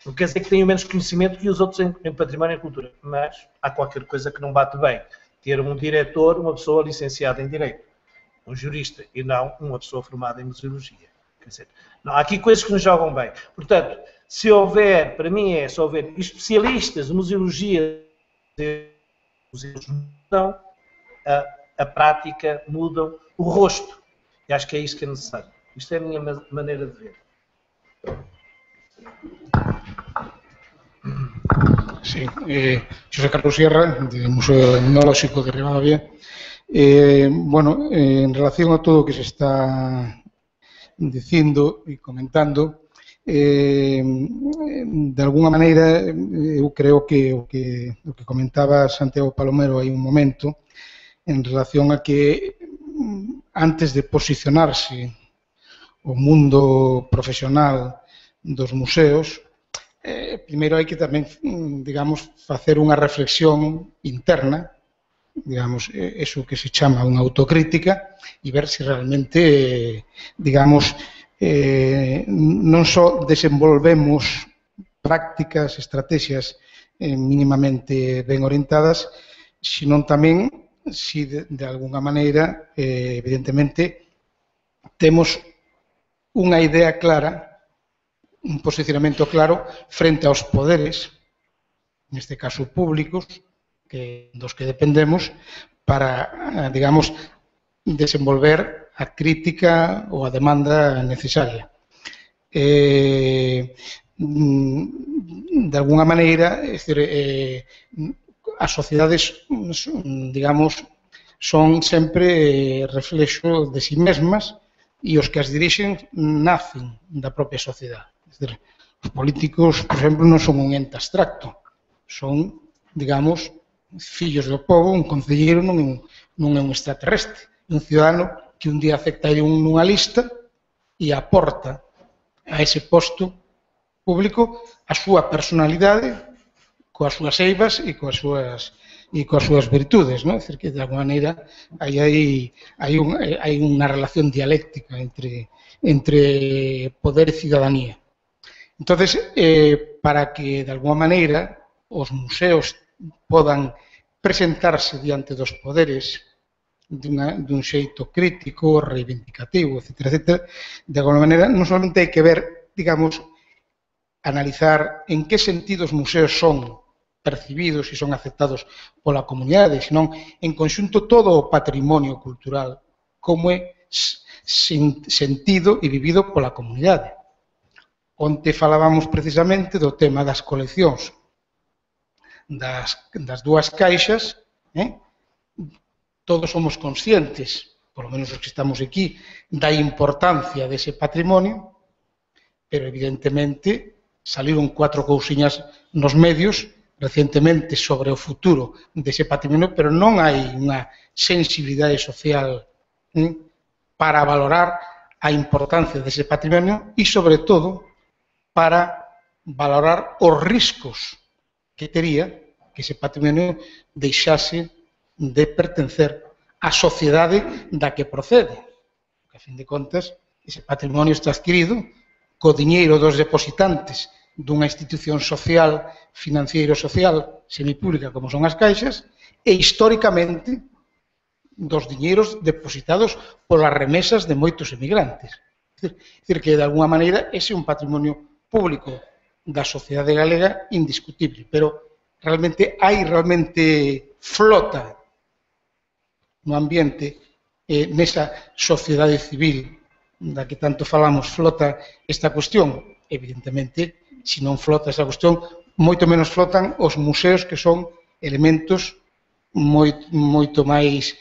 não quer dizer que tenham menos conhecimento que os outros em Património e Cultura, mas há qualquer coisa que não bate bem. Ter um diretor, uma pessoa licenciada em Direito, um jurista, e não uma pessoa formada em Museologia. Quer dizer, não, há aqui coisas que nos jogam bem. Portanto, se houver, para mim se houver especialistas de Museologia, museus mudam a prática, mudam o rosto. E acho que é isso que é necessário. Isto é a minha maneira de ver. Sí, José Carlos Sierra, del Museo Etnológico de Ribadavia. Bueno, en relación a todo o que se está dicindo e comentando, de alguna maneira, eu creo que o que comentaba Santiago Palomero hai un momento, en relación a que antes de posicionarse o mundo profesional dos museos, primeiro hai que tamén, digamos, facer unha reflexión interna, digamos, eso que se chama unha autocrítica, e ver se realmente, digamos, non só desenvolvemos prácticas, estrategias mínimamente ben orientadas, sino tamén, si de alguna maneira, evidentemente, temos unha idea clara, un posicionamento claro frente aos poderes, neste caso públicos, dos que dependemos, para, digamos, desenvolver a crítica ou a demanda necesaria. De alguna maneira, as sociedades, digamos, son sempre reflexo de si mesmas e os que as dirixen nacen da propia sociedade. Es decir, os políticos, por exemplo, non son un ente abstracto, son, digamos, fillos do povo, un concelleiro non é un extraterrestre, un cidadano que un día acepta nunha lista e aporta a ese posto público a súa personalidade coas súas eivas e coas súas virtudes, non? É dicir, que de alguma maneira hai unha relación dialéctica entre poder e cidadanía. Entonces, para que de alguma maneira os museos podan presentarse diante dos poderes dun xeito crítico, reivindicativo, etc., de alguma maneira, non solamente hai que ver, digamos, analizar en que sentido os museos son percibidos e son aceptados pola comunidade, senón en conxunto todo o patrimonio cultural como é sentido e vivido pola comunidade. Onte falábamos precisamente do tema das coleccións das dúas caixas, todos somos conscientes, polo menos os que estamos aquí, da importancia dese patrimonio, pero evidentemente saliron 4 cousiñas nos medios recientemente sobre o futuro dese patrimonio, pero non hai unha sensibilidade social para valorar a importancia dese patrimonio e, sobre todo, para valorar os riscos que tería que ese patrimonio deixase de pertencer á sociedade da que procede. Porque, a fin de contas, ese patrimonio está adquirido co diñeiro dos depositantes dunha institución social, financiero-social, semipública como son as caixas, e históricamente dos diñeiros depositados polas remesas de moitos emigrantes. É dicir, que de alguna maneira ese é un patrimonio público da sociedade galega indiscutible, pero realmente hai flota no ambiente, nesa sociedade civil da que tanto falamos, flota esta cuestión. Evidentemente, se non flota esa cuestión, moito menos flotan os museos, que son elementos moito máis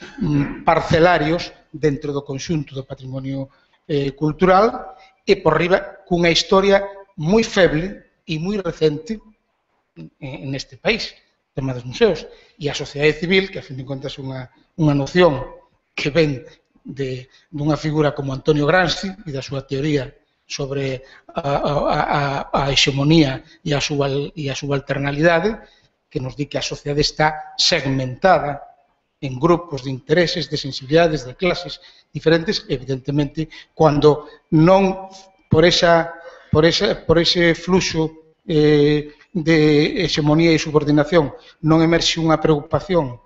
parcelarios dentro do conxunto do patrimonio cultural e por riba cunha historia moi feble e moi recente neste país, o tema dos museos. E a sociedade civil, que a fin de contas é unha noción que ven dunha figura como Antonio Gramsci e da súa teoría sobre a hexemonía e a subalternalidade, que nos di que a sociedade está segmentada en grupos de intereses, de sensibilidades, de clases diferentes. Evidentemente, cando non por ese fluxo de hexemonía e subordinación non emerxe unha preocupación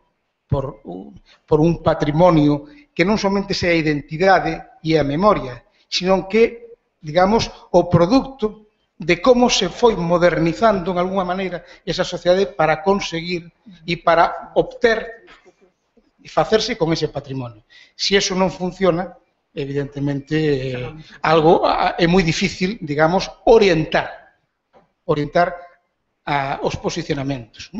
por un patrimonio que non somente sea a identidade e a memoria, sino que, digamos, o produto de como se foi modernizando en alguna maneira esa sociedade para conseguir e para obter e facerse con ese patrimonio. Se eso non funciona, evidentemente, algo é moi difícil, digamos, orientar os posicionamentos.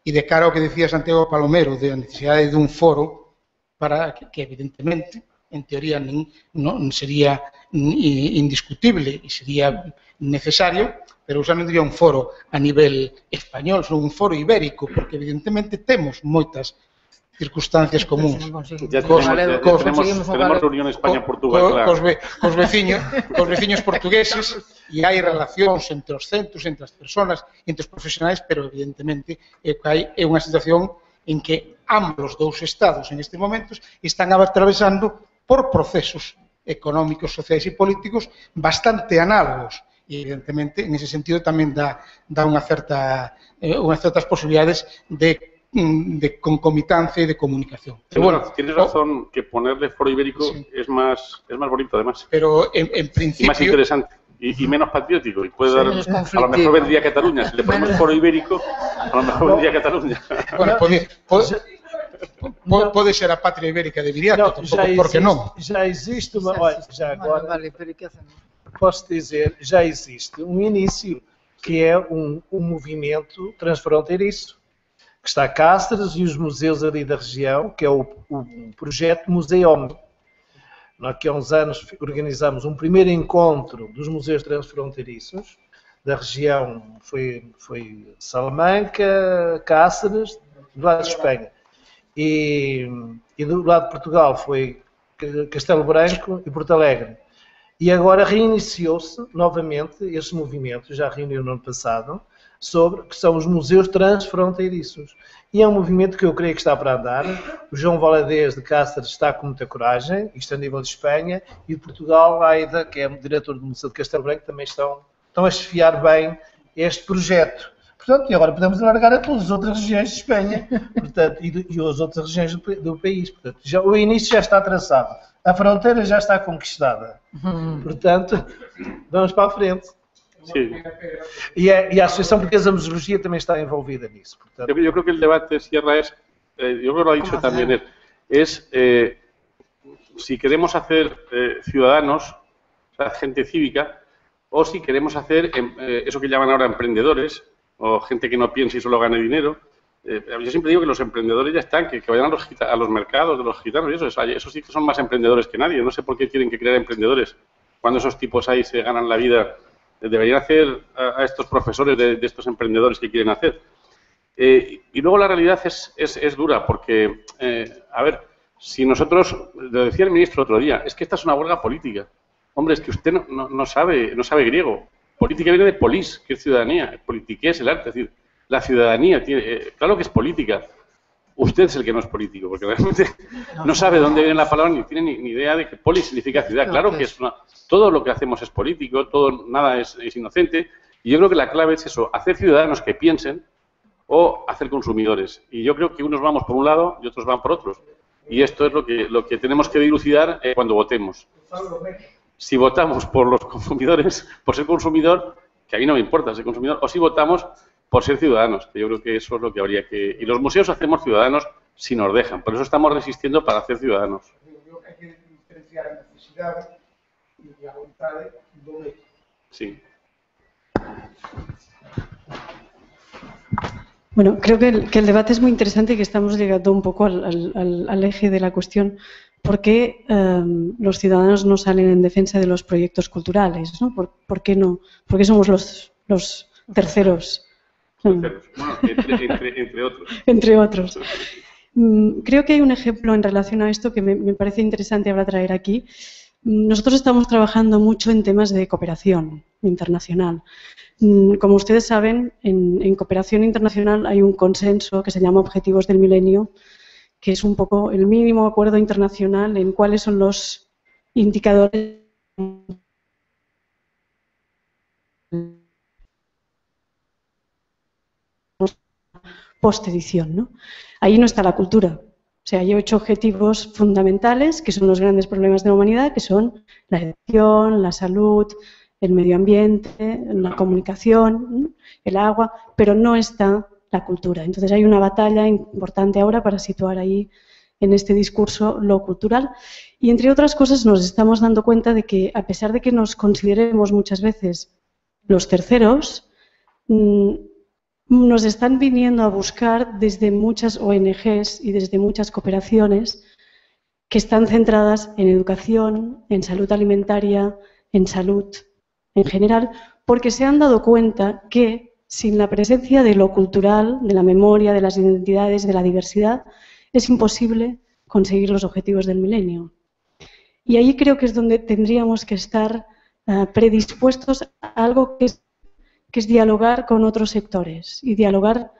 E de cara ao que decía Santiago Palomero, de a necesidade dun foro, para que evidentemente, en teoría, non sería indiscutible e sería necesario, pero xa non diría un foro a nivel español, son un foro ibérico, porque evidentemente temos moitas circunstancias comuns. Ya tenemos reunión España-Portugal, cos veciños portugueses, e hai relacións entre os centros, entre as persoas, entre os profesionais, pero evidentemente é unha situación en que ambos dous estados en estes momentos están atravesando por procesos económicos, sociais e políticos bastante análogos. E, evidentemente, en ese sentido tamén dá unhas certas posibilidades de concomitancia e de comunicación. Tienes razón que ponerle foro ibérico es más bonito, además. Pero, en principio... Y más interesante. Y menos patriótico. Y puede dar... A lo mejor vendría Cataluña. Si le ponemos foro ibérico, a lo mejor vendría Cataluña. Bueno, pode ser a patria ibérica de Viriato, porque non? Já existe uma... Já agora, posso dizer, já existe um início, que é um movimento transfronteiriço, que está Cáceres e os museus ali da região, que é o projeto Museum. Nós aqui há uns anos organizamos um primeiro encontro dos museus transfronteiriços da região, foi Salamanca, Cáceres, do lado de Espanha. E do lado de Portugal foi Castelo Branco e Porto Alegre. E agora reiniciou-se novamente este movimento, já reuniu no ano passado, que são os museus transfronteiriços. E é um movimento que eu creio que está para andar. O João Valadez de Cáceres está com muita coragem, isto a nível de Espanha, e de Portugal, a Aida, que é o diretor do Museu de Castelo Branco, também estão a chefiar bem este projeto. Portanto, e agora podemos alargar a todas as outras regiões de Espanha, portanto, e as outras regiões do país. Portanto, o início já está traçado, a fronteira já está conquistada. Portanto, vamos para a frente. Sí. Y a Asociación Portuguesa de Museología también está envolvida en eso. Yo creo que el debate, Sierra, es, yo creo que lo ha dicho también él, es si queremos hacer ciudadanos, o sea, gente cívica, o si queremos hacer eso que llaman ahora emprendedores, o gente que no piensa y solo gane dinero. Yo siempre digo que los emprendedores ya están, que vayan a los mercados de los gitanos y eso sí que son más emprendedores que nadie. No sé por qué tienen que crear emprendedores cuando esos tipos ahí se ganan la vida. Deberían hacer a estos profesores de estos emprendedores que quieren hacer. Y luego la realidad es dura, porque, a ver, si nosotros, lo decía el ministro otro día, es que esta es una huelga política. Hombre, es que usted no sabe griego. Política viene de polis, que es ciudadanía. Politique es el arte, es decir, la ciudadanía tiene, claro que es política. Usted es el que no es político, porque realmente no sabe dónde viene la palabra ni tiene ni idea de que polis significa ciudad. Claro que es todo lo que hacemos es político, nada es inocente. Y yo creo que la clave es eso, hacer ciudadanos que piensen o hacer consumidores. Y yo creo que unos vamos por un lado y otros van por otros. Y esto es lo que tenemos que dilucidar cuando votemos. Si votamos por los consumidores, por ser consumidor, que a mí no me importa ser consumidor, o si votamos por ser ciudadanos, que yo creo que eso es lo que habría que... Y los museos hacemos ciudadanos si nos dejan, por eso estamos resistiendo para hacer ciudadanos. Yo creo que hay que diferenciar a necesidades y a voluntades donde... Sí. Bueno, creo que el debate es muy interesante y que estamos llegando un poco al eje de la cuestión. ¿Por qué los ciudadanos no salen en defensa de los proyectos culturales? ¿No? ¿Por qué no? ¿Por qué somos los terceros? Bueno, entre otros. Entre otros. Creo que hay un ejemplo en relación a esto que me parece interesante ahora traer aquí. Nosotros estamos trabajando mucho en temas de cooperación internacional. Como ustedes saben, en cooperación internacional hay un consenso que se llama Objetivos del Milenio, que es un poco el mínimo acuerdo internacional en cuáles son los indicadores post-edición, ¿no? Ahí no está la cultura. O sea, hay 8 objetivos fundamentales que son los grandes problemas de la humanidad, que son la educación, la salud, el medio ambiente, la comunicación, el agua, pero no está la cultura. Entonces hay una batalla importante ahora para situar ahí en este discurso lo cultural. Y entre otras cosas nos estamos dando cuenta de que a pesar de que nos consideremos muchas veces los terceros, nos están viniendo a buscar desde muchas ONGs y desde muchas cooperaciones que están centradas en educación, en salud alimentaria, en salud en general, porque se han dado cuenta que sin la presencia de lo cultural, de la memoria, de las identidades, de la diversidad, es imposible conseguir los objetivos del milenio. Y ahí creo que es donde tendríamos que estar predispuestos a algo que es dialogar con otros sectores y dialogar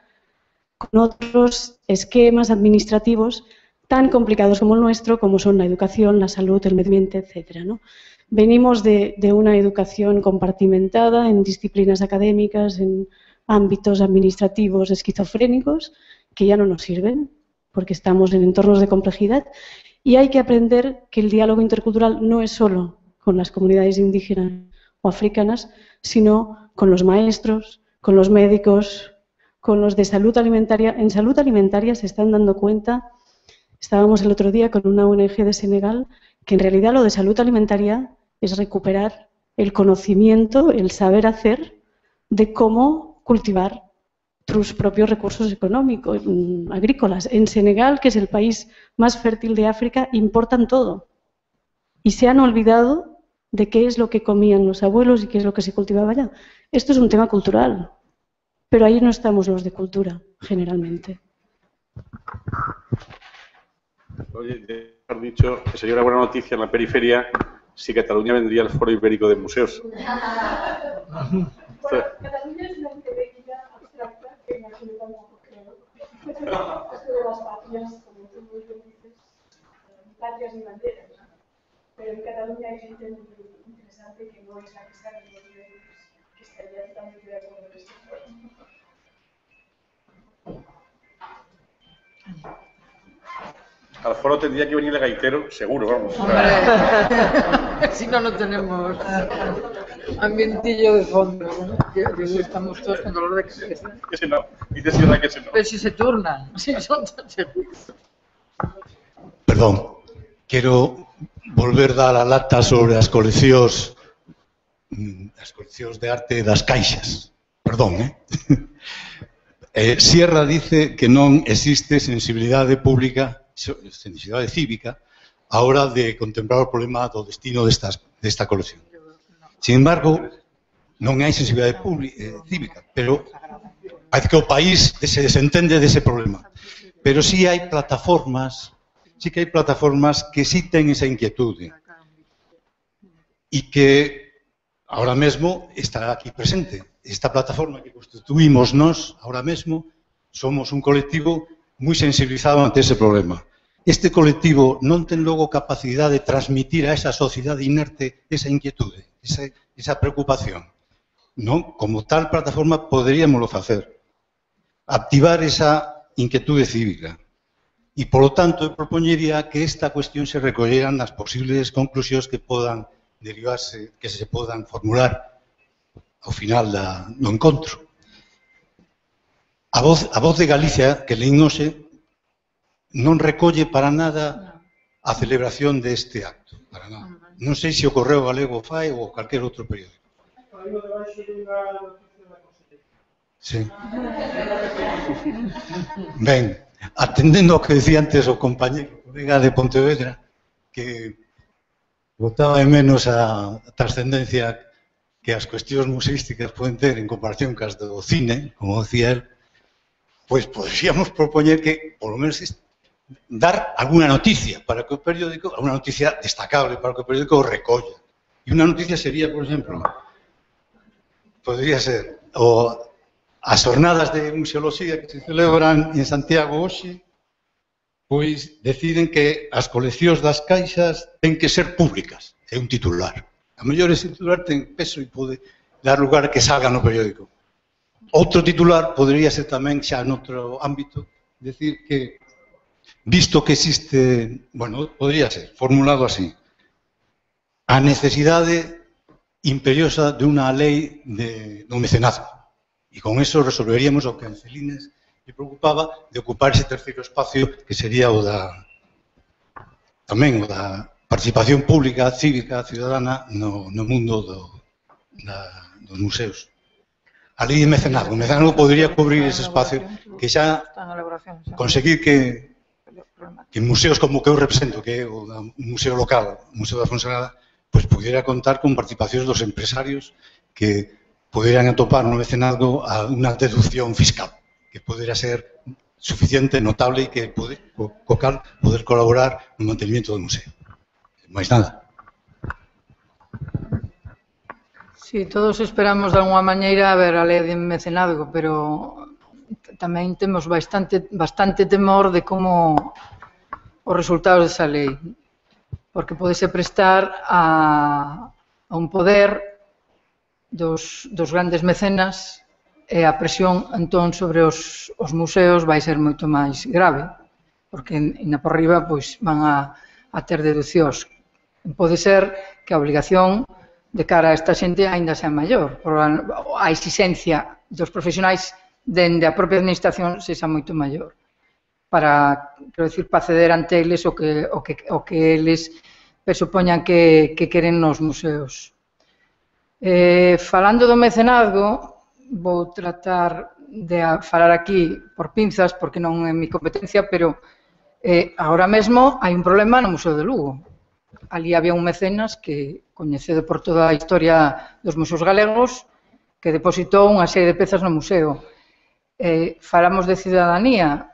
con otros esquemas administrativos tan complicados como el nuestro, como son la educación, la salud, el medio ambiente, etcétera, ¿no? Venimos de una educación compartimentada en disciplinas académicas, en ámbitos administrativos esquizofrénicos, que ya no nos sirven, porque estamos en entornos de complejidad, y hay que aprender que el diálogo intercultural no es solo con las comunidades indígenas o africanas, sino con los maestros, con los médicos, con los de salud alimentaria. En salud alimentaria se están dando cuenta, estábamos el otro día con una ONG de Senegal, que en realidad lo de salud alimentaria es recuperar el conocimiento, el saber hacer de cómo cultivar sus propios recursos económicos, agrícolas. En Senegal, que es el país más fértil de África, importan todo. Y se han olvidado de qué es lo que comían los abuelos y qué es lo que se cultivaba allá. Esto es un tema cultural, pero ahí no estamos los de cultura, generalmente. Oye, has dicho que sería una buena noticia en la periferia si Cataluña vendría al Foro Ibérico de Museos. Cataluña es una entidad abstracta que no tiene tampoco creo. Esto de las patrias, como tú muy bien dices, ni patrias ni banderas. Pero en Cataluña hay gente muy interesante que no es la que está en los medios, que estaría totalmente de acuerdo en este foro. Al foro tendría que venir el gaitero, seguro, vamos. Hombre, si no, no tenemos ambientillo de fondo, ¿no? Estamos todos con dolor de cabeza. Que si no, dice Sierra que si no. Pero si se turnan, si son tan seguros. Perdón, quero volver dar a lata sobre as coleccións de arte das caixas. Perdón, Sierra dice que non existe sensibilidade pública, sensibilidade cívica, a hora de contemplar o problema do destino desta colección. Sin embargo, non hai sensibilidade cívica, pero parece que o país se desentende dese problema. Pero sí hai plataformas que sí ten esa inquietude e que ahora mesmo está aquí presente. Esta plataforma que constituímos nós, ahora mesmo, somos un colectivo moi sensibilizado ante ese problema. Este colectivo non ten logo capacidade de transmitir a esa sociedade inerte esa inquietude, esa preocupación. Non? Como tal plataforma poderíamoslo facer. Activar esa inquietude cívica. E, polo tanto, eu propoñería que esta cuestión se recolleran nas posibles conclusións que podan derivarse, que se podan formular ao final do encontro. A voz de Galicia, que leín hoxe, non recolle para nada a celebración deste acto. Para nada. Non sei se o Correo Galego fai ou calquer outro periódico. Sí. Ben, atendendo ao que decía antes o compañero colega de Pontevedra, que botaba de menos a trascendencia que as cuestións museísticas poden ter en comparación cas do cine, como decía él, pois poderíamos propoñer que, por lo menos, dar alguna noticia para que o periódico, alguna noticia destacable para que o periódico o recolla. E unha noticia sería, por exemplo, podría ser as jornadas de museoloxía que se celebran en Santiago hoxe, pois deciden que as coleccións das caixas ten que ser públicas. É un titular. A mellor ese titular ten peso e pode dar lugar a que salga no periódico. Outro titular podería ser tamén, xa noutro ámbito, decir que visto que existe, bueno, podría ser formulado así, a necesidade imperiosa de unha lei do mecenazgo. E con eso resolveríamos o que a Celines le preocupaba de ocupar ese terceiro espacio que sería o da participación pública, cívica, ciudadana no mundo dos museos. A lei de mecenazgo. O mecenazgo podría cubrir ese espacio que xa conseguir que museos como o que eu represento, que é o museo local, o Museo da Fonsagrada, pois pudiera contar con participacións dos empresarios que poderan atopar no mecenazgo a unha deducción fiscal, que podera ser suficiente, notable e que co cal poder colaborar no mantenimiento do museo. Mais nada. Sí, todos esperamos de alguma maneira ver a lei de mecenazgo, pero tamén temos bastante temor de como os resultados desa lei, porque podese prestar a un poder dos grandes mecenas e a presión entón sobre os museos vai ser moito máis grave, porque na por riba pois van a ter deducións. Pode ser que a obligación de cara a esta xente aínda sea maior, por a exigencia dos profesionais dende a propia administración sexa moito maior, para, quero dicir, para ceder ante eles o que eles presupoñan que queren nos museos. Falando do mecenazgo, vou tratar de falar aquí por pinzas, porque non é mi competencia, pero agora mesmo hai un problema no Museo de Lugo. Ali había un mecenas que, coñecido por toda a historia dos museos galegos, que depositou unha serie de pezas no museo. Falamos de cidadanía,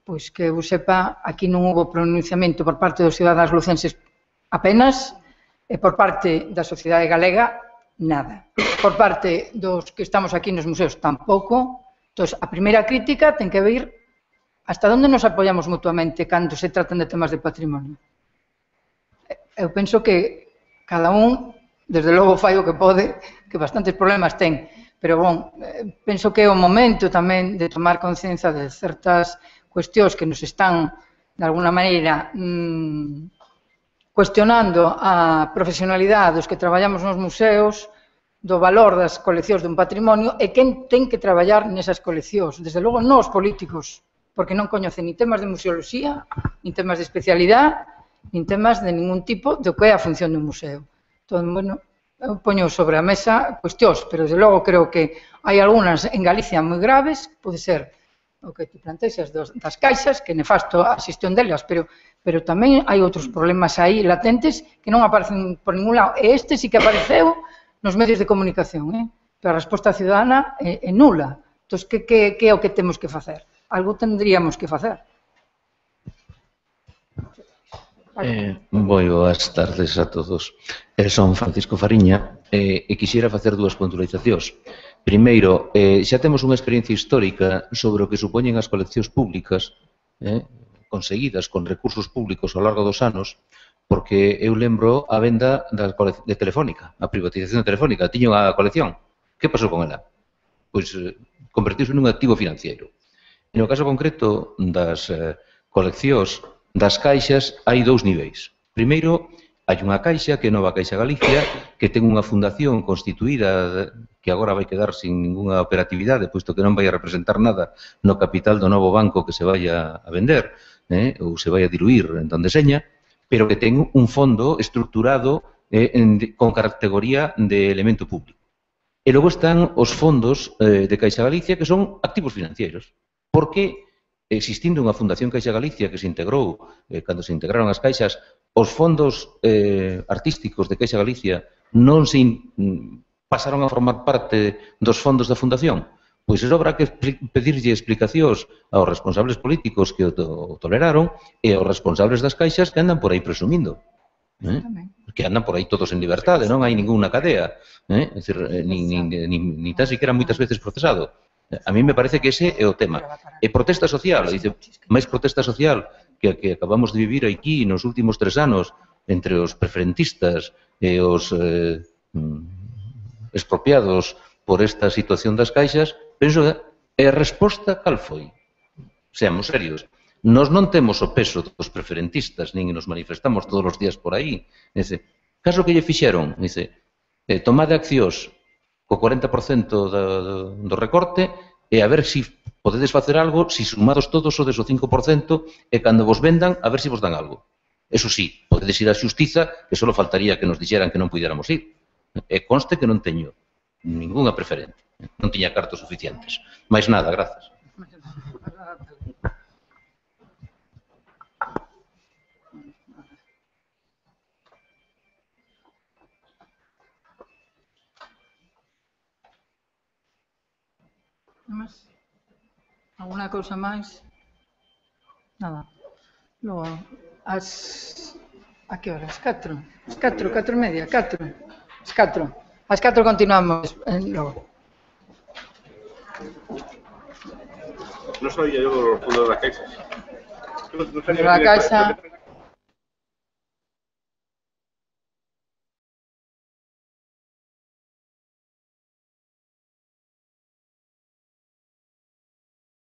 pois que eu sepa, aquí non houve pronunciamento por parte dos cidadáns lucenses apenas, e por parte da sociedade galega, nada. Por parte dos que estamos aquí nos museos, tampouco. Entón, a primeira crítica ten que ver hasta onde nos apoiamos mutuamente cando se tratan de temas de patrimonio. Eu penso que cada un, desde logo, fai o que pode, que bastantes problemas ten, pero, bon, penso que é o momento tamén de tomar conciencia de certas cuestións que nos están, de alguna maneira, cuestionando a profesionalidade dos que traballamos nos museos, do valor das coleccións dun patrimonio e quen ten que traballar nesas coleccións. Desde logo, non os políticos, porque non coñecen ni temas de museoloxía, ni temas de especialidade, nin temas de ningún tipo do que é a función dun museo. Entón, bueno, eu poño sobre a mesa cuestións, pero desde logo creo que hai algunhas en Galicia moi graves, pode ser o que te plantexas das caixas, que nefasto a xestión delas, pero tamén hai outros problemas aí latentes que non aparecen por ningún lado. E este sí que apareceu nos medios de comunicación, pero a resposta ciudadana é nula. Entón, que é o que temos que facer? Algo tendríamos que facer. Moi boas tardes a todos. Son Francisco Fariña e quixera facer dúas puntualizacións. Primeiro, xa temos unha experiencia histórica sobre o que supoñen as coleccións públicas conseguidas con recursos públicos ao largo dos anos, porque eu lembro a venda de Telefónica, a privatización de Telefónica. Tiño a colección. Que pasou con ela? Pois convertiuse nun activo financiero. No caso concreto das coleccións das caixas hai dous niveis. Primeiro, hai unha caixa que é Nova Caixa Galicia, que ten unha fundación constituída que agora vai quedar sin ninguna operatividade, posto que non vai a representar nada no capital do novo banco que se vai a vender, ou se vai a diluir en donde seña, pero que ten un fondo estructurado con categoría de elemento público. E logo están os fondos de Caixa Galicia, que son activos financieros, porque existindo unha Fundación Caixa Galicia que se integrou, cando se integraron as caixas, os fondos artísticos de Caixa Galicia non se pasaron a formar parte dos fondos da Fundación. Pois eso habrá que pedirlle explicacións aos responsables políticos que o toleraron e aos responsables das caixas que andan por aí presumindo. Que andan por aí todos en libertade, non hai ninguna cadea, ni tan siquiera moitas veces procesado. A mí me parece que ese é o tema. E protesta social, máis protesta social que acabamos de vivir aquí nos últimos 3 anos entre os preferentistas e os expropiados por esta situación das caixas, penso que a resposta cal foi? Seamos serios. Nós non temos o peso dos preferentistas, nin nos manifestamos todos os días por aí. Caso que lle fixeron, tomade accións co 40% do recorte e a ver se podedes facer algo, se sumados todos o deso 5% e cando vos vendan, a ver se vos dan algo. Eso sí, podedes ir á xustiza, que só faltaría que nos dixeran que non puidéramos ir. E conste que non teño ningunha preferente. Non tiña cartos suficientes. Mais nada, grazas. Alguna cousa máis? Nada. Logo, a que horas? 4? 4 e media, 4. As 4. As 4 continuamos logo. No sabía yo los fondos de la Caixa. La Caixa...